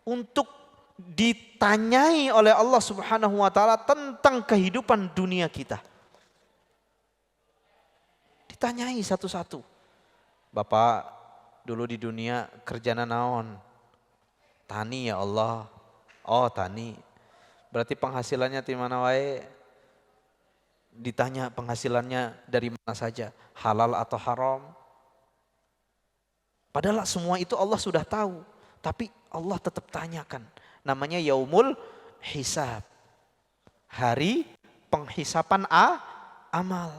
untuk ditanyai oleh Allah Subhanahu wa taala tentang kehidupan dunia kita. Ditanyai satu-satu. Bapak dulu di dunia kerjana naon? Tani ya Allah. Oh tani. Berarti penghasilannya di mana wae? Ditanya penghasilannya dari mana saja, halal atau haram. Padahal semua itu Allah sudah tahu, tapi Allah tetap tanyakan. Namanya yaumul hisab. Hari penghisapan amal.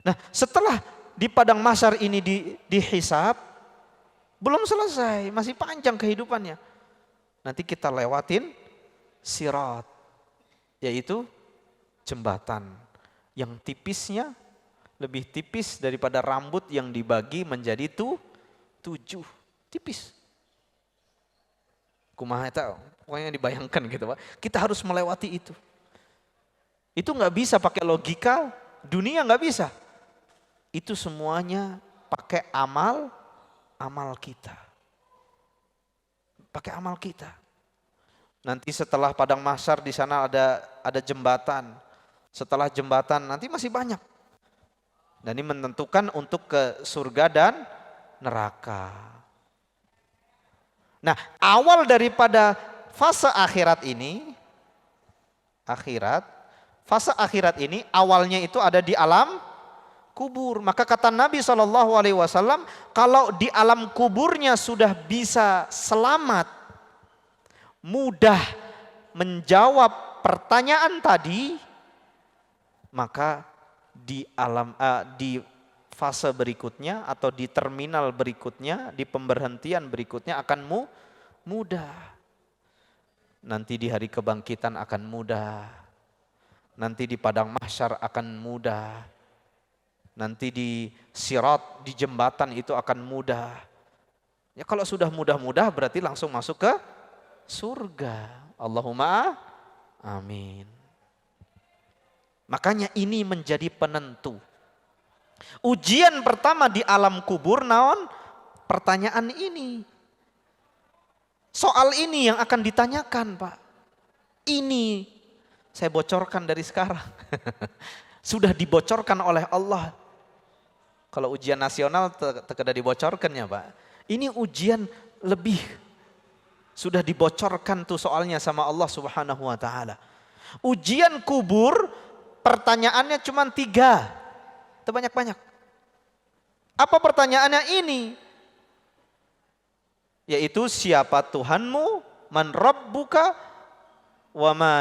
Nah, setelah di padang mahsyar ini dihisab, belum selesai, masih panjang kehidupannya. Nanti kita lewatin sirat, yaitu jembatan yang tipisnya lebih tipis daripada rambut yang dibagi menjadi 7. Tipis. Kumaha eta pokoknya dibayangkan gitu Pak. Kita harus melewati itu. Itu nggak bisa pakai logika, dunia nggak bisa. Itu semuanya pakai amal kita. Pakai amal kita. Nanti setelah padang mahsyar di sana ada jembatan. Setelah jembatan nanti masih banyak. Dan ini menentukan untuk ke surga dan neraka. Nah, awal daripada fase akhirat ini, fase akhirat ini awalnya itu ada di alam kubur. Maka kata Nabi SAW, kalau di alam kuburnya sudah bisa selamat, mudah menjawab pertanyaan tadi, maka di fase berikutnya atau di terminal berikutnya, di pemberhentian berikutnya akan mudah. Nanti di hari kebangkitan akan mudah. Nanti di padang mahsyar akan mudah. Nanti di sirat, di jembatan itu akan mudah. Ya kalau sudah mudah-mudah berarti langsung masuk ke surga. Allahumma amin. Makanya ini menjadi penentu. Ujian pertama di alam kubur naon? Pertanyaan ini. Soal ini yang akan ditanyakan, Pak. Ini saya bocorkan dari sekarang. Sudah dibocorkan oleh Allah. Kalau ujian nasional tidak dibocorkan ya, Pak. Ini ujian lebih. Sudah dibocorkan tuh soalnya sama Allah Subhanahu wa taala. Ujian kubur pertanyaannya cuma 3. Itu banyak-banyak. Apa pertanyaannya ini? Yaitu siapa Tuhanmu, man rabbuka, wa ma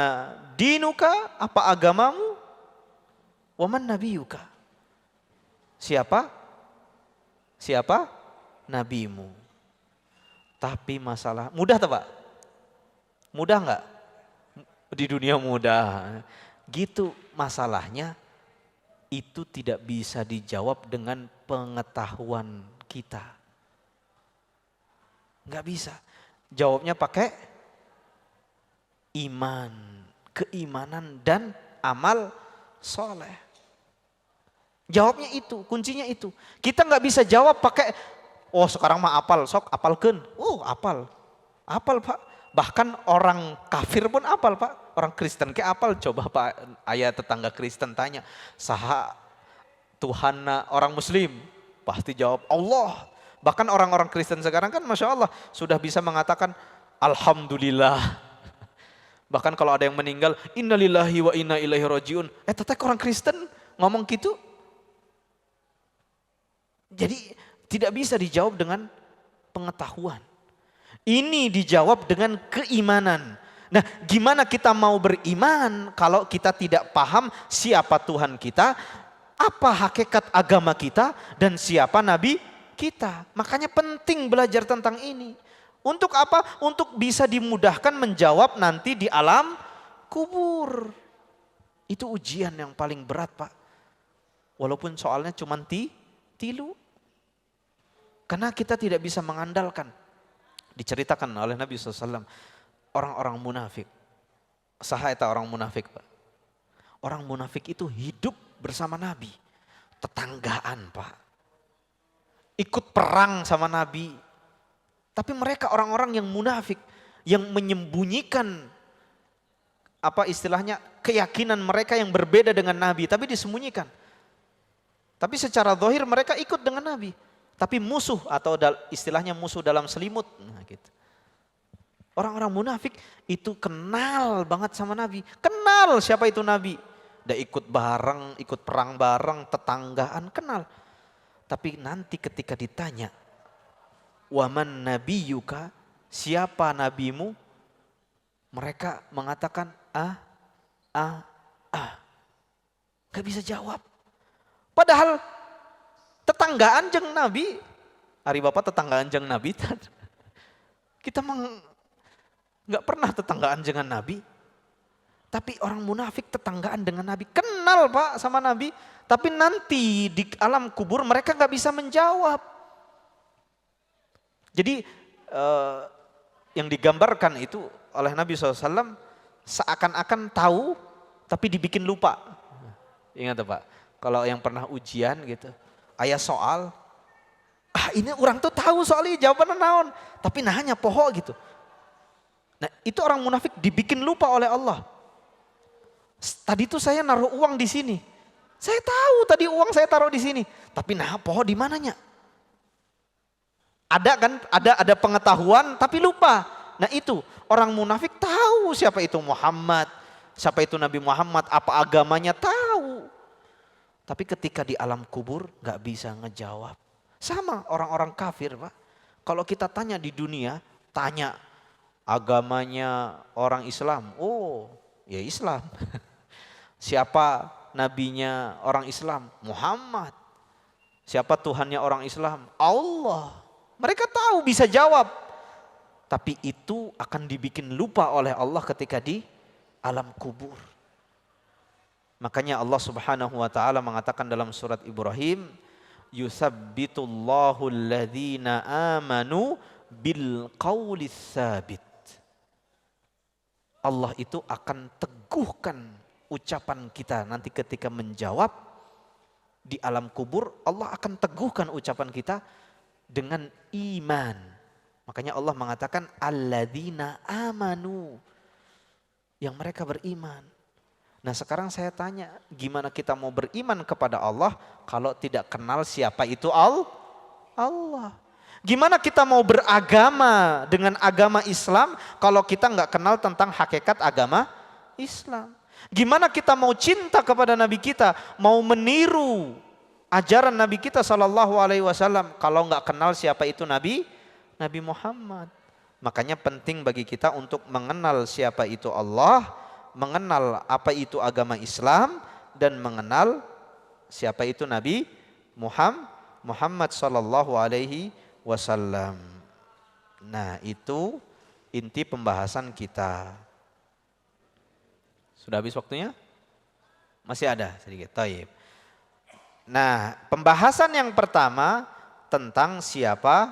dinuka, apa agamamu, wa man nabiyuka. Siapa? Siapa? Nabimu. Tapi masalah, mudah tak Pak? Mudah enggak? Di dunia mudah. Gitu masalahnya, itu tidak bisa dijawab dengan pengetahuan kita. Enggak bisa. Jawabnya pakai iman, keimanan dan amal soleh. Jawabnya itu, kuncinya itu. Kita enggak bisa jawab pakai, oh sekarang mah apal, sok apalkeun. Oh apal, apal Pak. Bahkan orang kafir pun apal Pak. Orang Kristen ke apal, coba Pak ayah tetangga Kristen tanya, saha Tuhanna orang Muslim? Pasti jawab Allah. Bahkan orang-orang Kristen sekarang kan Masya Allah sudah bisa mengatakan Alhamdulillah. Bahkan kalau ada yang meninggal, innalillahi wa inna ilaihi rajiun. Tetek orang Kristen ngomong gitu. Jadi tidak bisa dijawab dengan pengetahuan. Ini dijawab dengan keimanan. Nah, gimana kita mau beriman kalau kita tidak paham siapa Tuhan kita, apa hakikat agama kita, dan siapa Nabi kita. Makanya penting belajar tentang ini. Untuk apa? Untuk bisa dimudahkan menjawab nanti di alam kubur. Itu ujian yang paling berat Pak. Walaupun soalnya cuma tilu. Karena kita tidak bisa mengandalkan. Diceritakan oleh Nabi SAW. Orang-orang munafik. Saha eta orang munafik Pak. Orang munafik itu hidup bersama Nabi. Tetanggaan Pak. Ikut perang sama Nabi. Tapi mereka orang-orang yang munafik. Yang menyembunyikan apa istilahnya keyakinan mereka yang berbeda dengan Nabi. Tapi disembunyikan. Tapi secara zahir mereka ikut dengan Nabi. Tapi musuh atau istilahnya musuh dalam selimut. Nah gitu. Orang-orang munafik itu kenal banget sama Nabi. Kenal siapa itu Nabi. Udah ikut bareng, ikut perang bareng, tetanggaan, kenal. Tapi nanti ketika ditanya, waman nabiyuka, siapa nabimu? Mereka mengatakan, gak bisa jawab. Padahal tetanggaan jeung Nabi, hari Bapak tetanggaan jeung Nabi. Kita gak pernah tetanggaan dengan Nabi. Tapi orang munafik tetanggaan dengan Nabi. Kenal Pak sama Nabi. Tapi nanti di alam kubur mereka gak bisa menjawab. Jadi yang digambarkan itu oleh Nabi SAW seakan-akan tahu tapi dibikin lupa. Ingat Pak, kalau yang pernah ujian gitu. Aya soal, ini orang tuh tahu soalnya jawabannya naon. Tapi nanya poho gitu. Nah itu orang munafik dibikin lupa oleh Allah. Tadi tuh saya naruh uang di sini. Saya tahu tadi uang saya taruh di sini. Tapi nah poho di mananya? Ada kan, ada pengetahuan tapi lupa. Nah itu orang munafik tahu siapa itu Muhammad. Siapa itu Nabi Muhammad, apa agamanya tahu. Tapi ketika di alam kubur gak bisa ngejawab. Sama orang-orang kafir Pak. Kalau kita tanya di dunia, tanya agamanya orang Islam. Oh ya Islam. Siapa nabinya orang Islam? Muhammad. Siapa Tuhannya orang Islam? Allah. Mereka tahu bisa jawab. Tapi itu akan dibikin lupa oleh Allah ketika di alam kubur. Makanya Allah Subhanahu wa taala mengatakan dalam surat Ibrahim, yusabbitullahu alladhina amanu bil qawli tsabit. Allah itu akan teguhkan ucapan kita nanti ketika menjawab di alam kubur. Allah akan teguhkan ucapan kita dengan iman. Makanya Allah mengatakan alladzina amanu, yang mereka beriman. Nah sekarang saya tanya, gimana kita mau beriman kepada Allah kalau tidak kenal siapa itu Allah? Gimana kita mau beragama dengan agama Islam kalau kita nggak kenal tentang hakikat agama Islam? Gimana kita mau cinta kepada Nabi kita, mau meniru ajaran Nabi kita Shallallahu Alaihi Wasallam kalau nggak kenal siapa itu Nabi Muhammad? Makanya penting bagi kita untuk mengenal siapa itu Allah, mengenal apa itu agama Islam, dan mengenal siapa itu Nabi Muhammad Shallallahu Alaihi Wasallam. Nah itu inti pembahasan kita. Sudah habis waktunya? Masih ada sedikit. Taib. Nah pembahasan yang pertama tentang siapa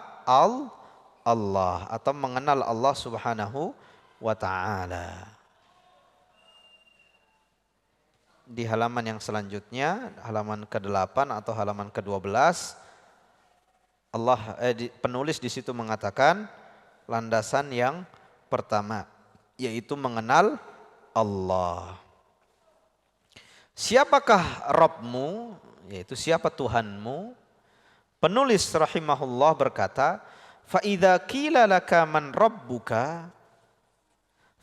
Allah atau mengenal Allah Subhanahu wa Ta'ala. Di halaman yang selanjutnya, halaman ke-8 atau halaman ke-12, penulis di situ mengatakan landasan yang pertama yaitu mengenal Allah. Siapakah Rabbmu? Yaitu siapa Tuhanmu? Penulis rahimahullah berkata, fa idza qila laka man rabbuka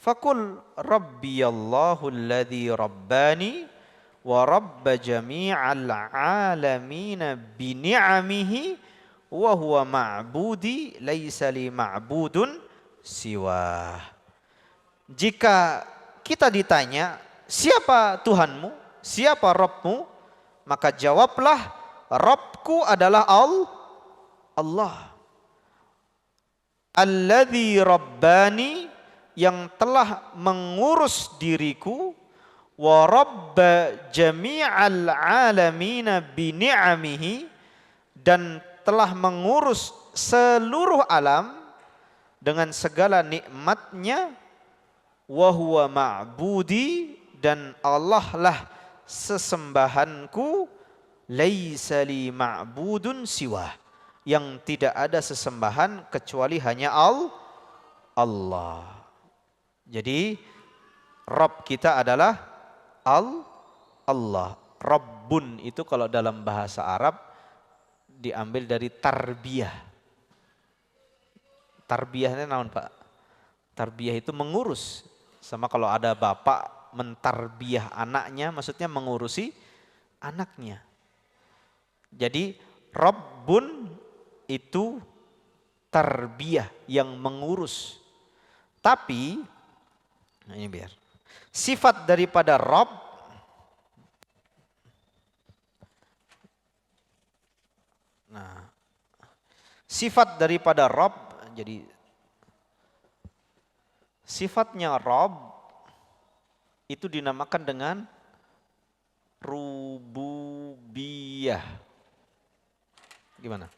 faqul rabbiyallahu alladzi rabbani wa rabba jami'al alamin bi ni'amihi wa huwa ma'budi laisa li ma'budun siwa. Jika kita ditanya siapa Tuhanmu, siapa Rabbmu, maka jawablah Rabbku adalah Allah. Alladzi rabbani, yang telah mengurus diriku, wa rabba jami'al alamin bi ni'amihi, dan telah mengurus seluruh alam dengan segala nikmatnya, wa huwa ma'budi, dan Allah lah sesembahanku, laisa li ma'budun siwa, yang tidak ada sesembahan kecuali hanya Allah. Jadi Rabb kita adalah Allah. Rabbun itu kalau dalam bahasa Arab diambil dari tarbiyah. Tarbiyahnya naon Pak? Tarbiyah itu mengurus. Sama kalau ada bapak mentarbiyah anaknya, maksudnya mengurusi anaknya. Jadi Rabbun itu tarbiyah, yang mengurus. Tapi nah ini biar sifat daripada Rabb, nah sifat daripada Rabb, jadi sifatnya Rabb itu dinamakan dengan rububiyah. Gimana?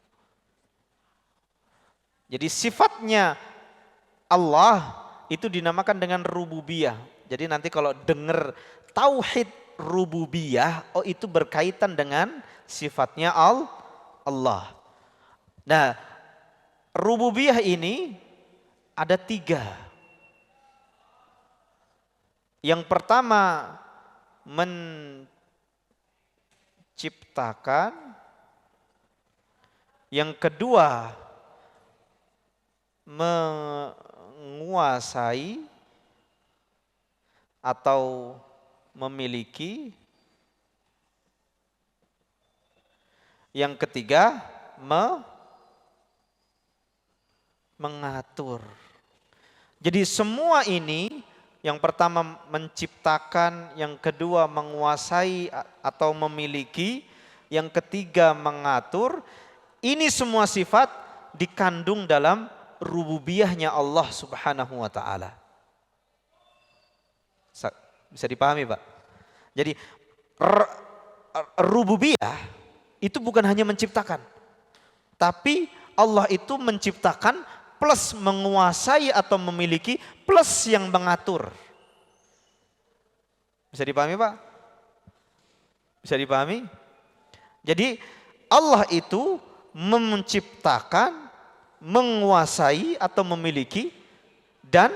Jadi sifatnya Allah itu dinamakan dengan rububiyah. Jadi nanti kalau dengar tauhid rububiyah, oh itu berkaitan dengan sifatnya Allah. Nah, rububiyah ini ada 3. Yang pertama menciptakan, yang kedua menguasai atau memiliki, yang ketiga mengatur. Jadi semua ini, yang pertama menciptakan, yang kedua menguasai atau memiliki, yang ketiga mengatur, ini semua sifat dikandung dalam rububiyahnya Allah Subhanahu wa Ta'ala. Bisa dipahami Pak? Jadi rububiyah itu bukan hanya menciptakan, tapi Allah itu menciptakan plus menguasai atau memiliki plus yang mengatur. Bisa dipahami Pak? Bisa dipahami? Jadi Allah itu menciptakan, menguasai atau memiliki dan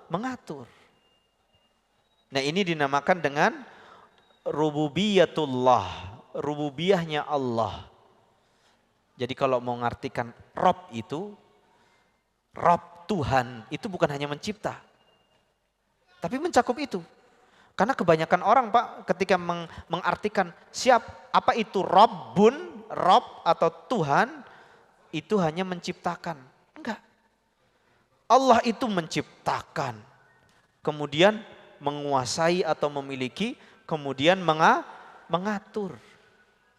mengatur. Nah ini dinamakan dengan rububiyatullah, rububiyahnya Allah. Jadi kalau mau mengartikan Rob itu, Rob Tuhan itu bukan hanya mencipta, tapi mencakup itu. Karena kebanyakan orang Pak ketika mengartikan apa itu Robbun, Rob atau Tuhan, itu hanya menciptakan. Enggak. Allah itu menciptakan, kemudian menguasai atau memiliki, kemudian mengatur.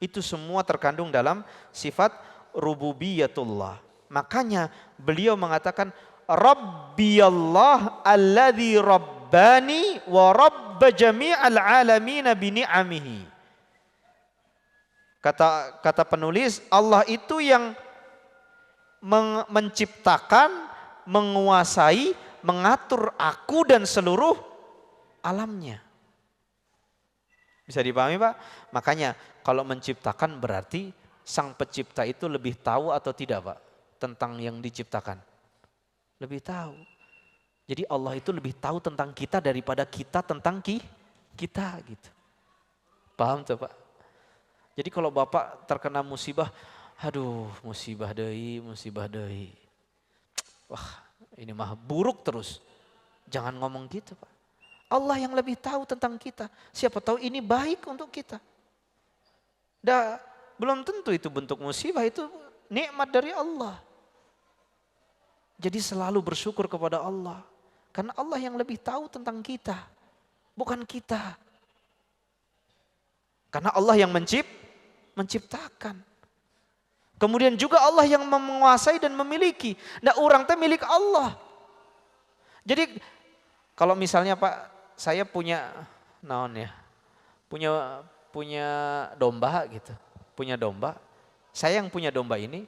Itu semua terkandung dalam sifat rububiyatullah. Makanya beliau mengatakan Rabbiyallah alladzi rabbani wa rabba jami'al alamina bini'amihi. Kata penulis, Allah itu yang menciptakan, menguasai, mengatur aku dan seluruh alamnya. Bisa dipahami Pak? Makanya kalau menciptakan berarti sang pencipta itu lebih tahu atau tidak Pak tentang yang diciptakan? Lebih tahu. Jadi Allah itu lebih tahu tentang kita daripada kita tentang kita gitu. Paham tuh Pak? Jadi kalau Bapak terkena musibah, aduh musibah deui. Wah ini mah buruk terus. Jangan ngomong gitu Pak. Allah yang lebih tahu tentang kita. Siapa tahu ini baik untuk kita. Belum tentu itu bentuk musibah, itu nikmat dari Allah. Jadi selalu bersyukur kepada Allah. Karena Allah yang lebih tahu tentang kita. Bukan kita. Karena Allah yang menciptakan. Kemudian juga Allah yang menguasai dan memiliki. Nah orang teh milik Allah. Jadi kalau misalnya Pak, saya punya punya domba gitu. Punya domba. Saya yang punya domba ini.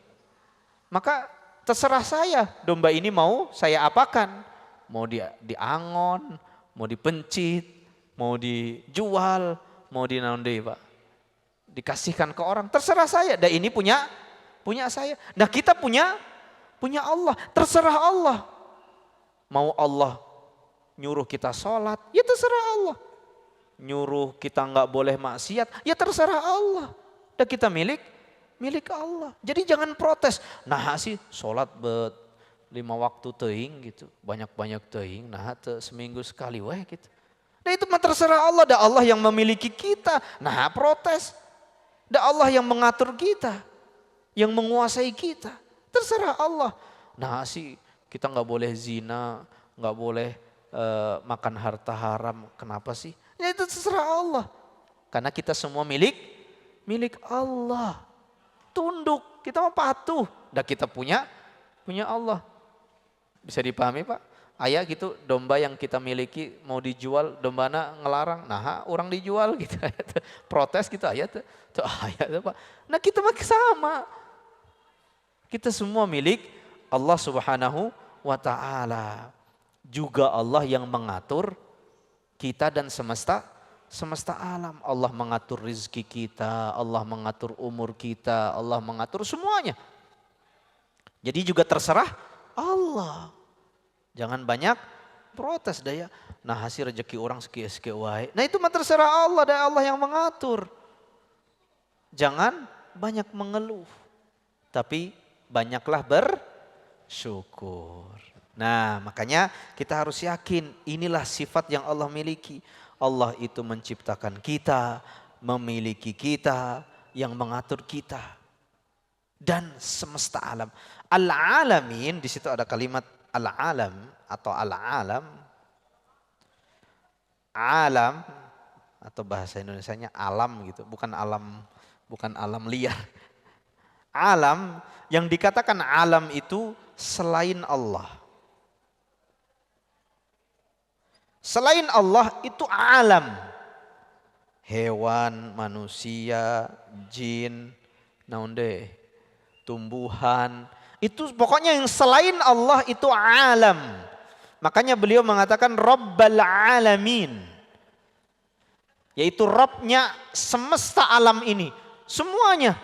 Maka terserah saya, domba ini mau saya apakan. Mau diangon, mau dipencit, mau dijual, mau Pak. Dikasihkan ke orang, terserah saya. Dan ini punya saya. Nah kita punya Allah, terserah Allah. Mau Allah nyuruh kita sholat, ya terserah Allah. Nyuruh kita nggak boleh maksiat, ya terserah Allah. Dan kita milik Allah. Jadi jangan protes. Nah sih sholat 5 waktu teuing gitu. Banyak-banyak teuing. Nah seminggu sekali weh gitu. Nah itu mah terserah Allah. Dan Allah yang memiliki kita. Nah protes. Dan Allah yang mengatur kita. Yang menguasai kita. Terserah Allah. Nah sih kita nggak boleh zina. Nggak boleh makan harta haram. Kenapa sih? Ya itu terserah Allah. Karena kita semua milik Allah. Tunduk, kita mau patuh. Dan kita punya Allah. Bisa dipahami Pak? Ayah gitu, domba yang kita miliki mau dijual, dombana ngelarang. Nah orang dijual gitu. Protes gitu ayah tuh ayah tuh Pak. Nah kita mah sama. Kita semua milik Allah Subhanahu wa ta'ala. Juga Allah yang mengatur kita dan semesta alam. Allah mengatur rizki kita, Allah mengatur umur kita, Allah mengatur semuanya. Jadi juga terserah Allah. Jangan banyak protes daya. Nah hasil rezeki orang sekian wae. Nah itu mah terserah Allah, dan Allah yang mengatur. Jangan banyak mengeluh, tapi banyaklah bersyukur. Nah makanya kita harus yakin inilah sifat yang Allah miliki. Allah itu menciptakan kita, memiliki kita, yang mengatur kita. Dan semesta alam. Al-alamin, di situ ada kalimat al-alam atau al-alam. Alam atau bahasa Indonesianya alam gitu, bukan alam liar. Alam, yang dikatakan alam itu selain Allah. Selain Allah itu alam. Hewan, manusia, jin, tumbuhan. Itu pokoknya yang selain Allah itu alam. Makanya beliau mengatakan Rabbal alamin. Yaitu Rabbnya semesta alam ini. Semuanya.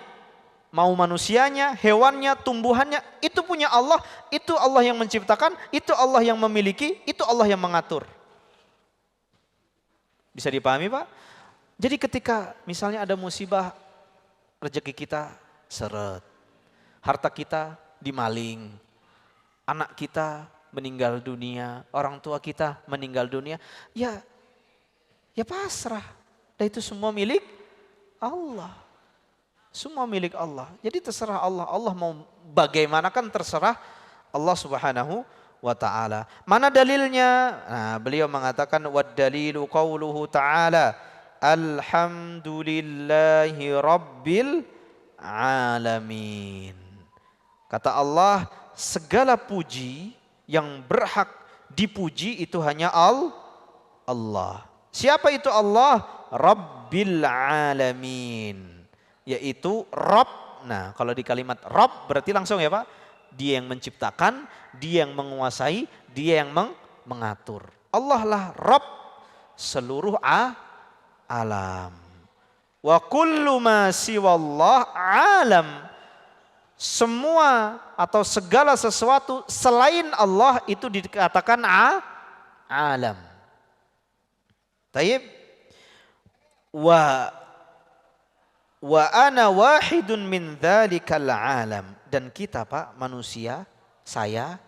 Mau manusianya, hewannya, tumbuhannya, itu punya Allah. Itu Allah yang menciptakan, itu Allah yang memiliki, itu Allah yang mengatur. Bisa dipahami Pak? Jadi ketika misalnya ada musibah, rezeki kita seret. Harta kita dimaling. Anak kita meninggal dunia. Orang tua kita meninggal dunia. Ya pasrah. Dan itu semua milik Allah. Semua milik Allah. Jadi terserah Allah. Allah mau bagaimana kan terserah Allah Subhanahu wa ta'ala. Mana dalilnya? Nah, beliau mengatakan wad dalilu qauluhu ta'ala alhamdulillahi rabbil alamin. Kata Allah, segala puji yang berhak dipuji itu hanya Allah. Siapa itu Allah? Rabbil alamin. Yaitu Rabb. Nah, kalau di kalimat Rabb berarti langsung ya Pak. Dia yang menciptakan, dia yang menguasai, dia yang mengatur. Allah lah Rabb seluruh alam. Wa kullu ma siwallah alam. Semua atau segala sesuatu selain Allah itu dikatakan alam. Taib. Wa ana wahidun min dzalikal alam. Dan kita Pak manusia, saya,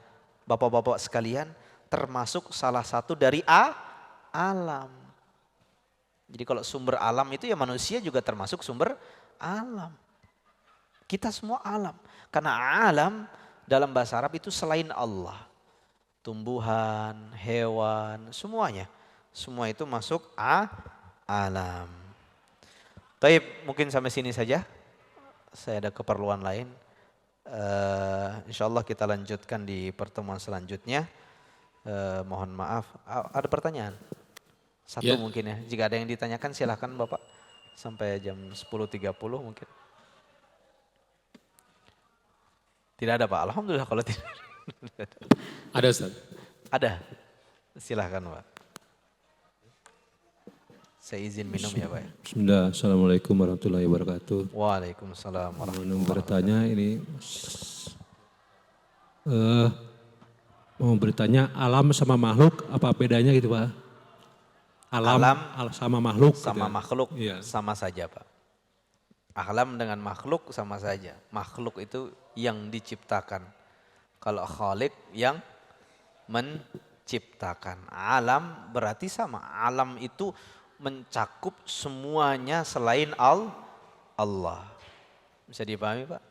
bapak-bapak sekalian termasuk salah satu dari alam. Jadi kalau sumber alam itu ya manusia juga termasuk sumber alam. Kita semua alam. Karena alam dalam bahasa Arab itu selain Allah. Tumbuhan, hewan, semuanya. Semua itu masuk alam. Baik, mungkin sampai sini saja. Saya ada keperluan lain. Insyaallah kita lanjutkan di pertemuan selanjutnya. Mohon maaf. Ada pertanyaan? Satu ya. Mungkin ya. Jika ada yang ditanyakan silahkan Bapak. Sampai jam 10.30 mungkin. Tidak ada Pak. Alhamdulillah kalau tidak. Ada Ustaz? Ada. Silahkan Pak. Saya izin minum ya Pak. Bismillah, Assalamualaikum warahmatullahi wabarakatuh. Waalaikumsalam warahmatullahi wabarakatuh. Bertanya ini, mau bertanya alam sama makhluk apa bedanya gitu Pak? Alam sama makhluk. Sama gitu. makhluk iya. Sama saja Pak. Alam dengan makhluk sama saja. Makhluk itu yang diciptakan. Kalau khalik yang menciptakan. Alam berarti sama. Alam itu mencakup semuanya selain Allah. Bisa dipahami Pak?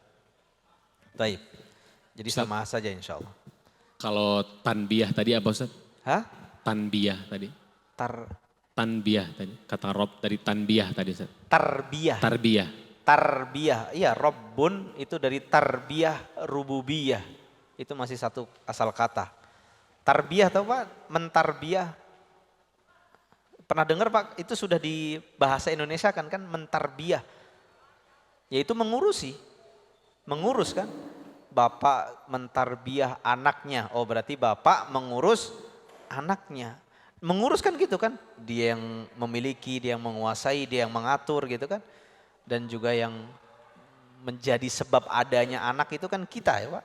Baik. Jadi Ustaz, sama saja insya Allah. Kalau tanbiyah tadi apa Ustaz? Hah? Tanbiyah tadi. Tanbiyah tadi. Kata Rob dari tanbiyah tadi Ustaz. Tarbiyah. Iya Rabbun itu dari tarbiyah rububiyah. Itu masih satu asal kata. Tarbiyah tahu Pak? Mentarbiyah. Pernah dengar Pak, itu sudah di bahasa Indonesia kan mentarbiyah. Yaitu mengurusi. Mengurus kan. Bapak mentarbiyah anaknya. Oh berarti bapak mengurus anaknya. Mengurus kan gitu kan. Dia yang memiliki, dia yang menguasai, dia yang mengatur gitu kan. Dan juga yang menjadi sebab adanya anak itu kan kita ya Pak.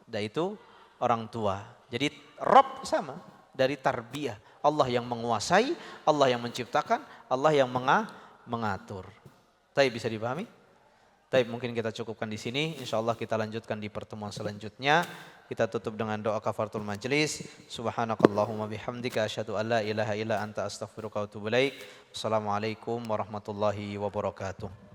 Dan itu orang tua. Jadi Rabb sama dari tarbiyah. Allah yang menguasai, Allah yang menciptakan, Allah yang mengatur. Tapi bisa dipahami? Tapi mungkin kita cukupkan di sini. InsyaAllah kita lanjutkan di pertemuan selanjutnya. Kita tutup dengan doa kafaratul majlis. Subhanakallahumma bihamdika asyhadu an la ilaha illa anta astaghfiruka wa atubu ilaik. Assalamualaikum warahmatullahi wabarakatuh.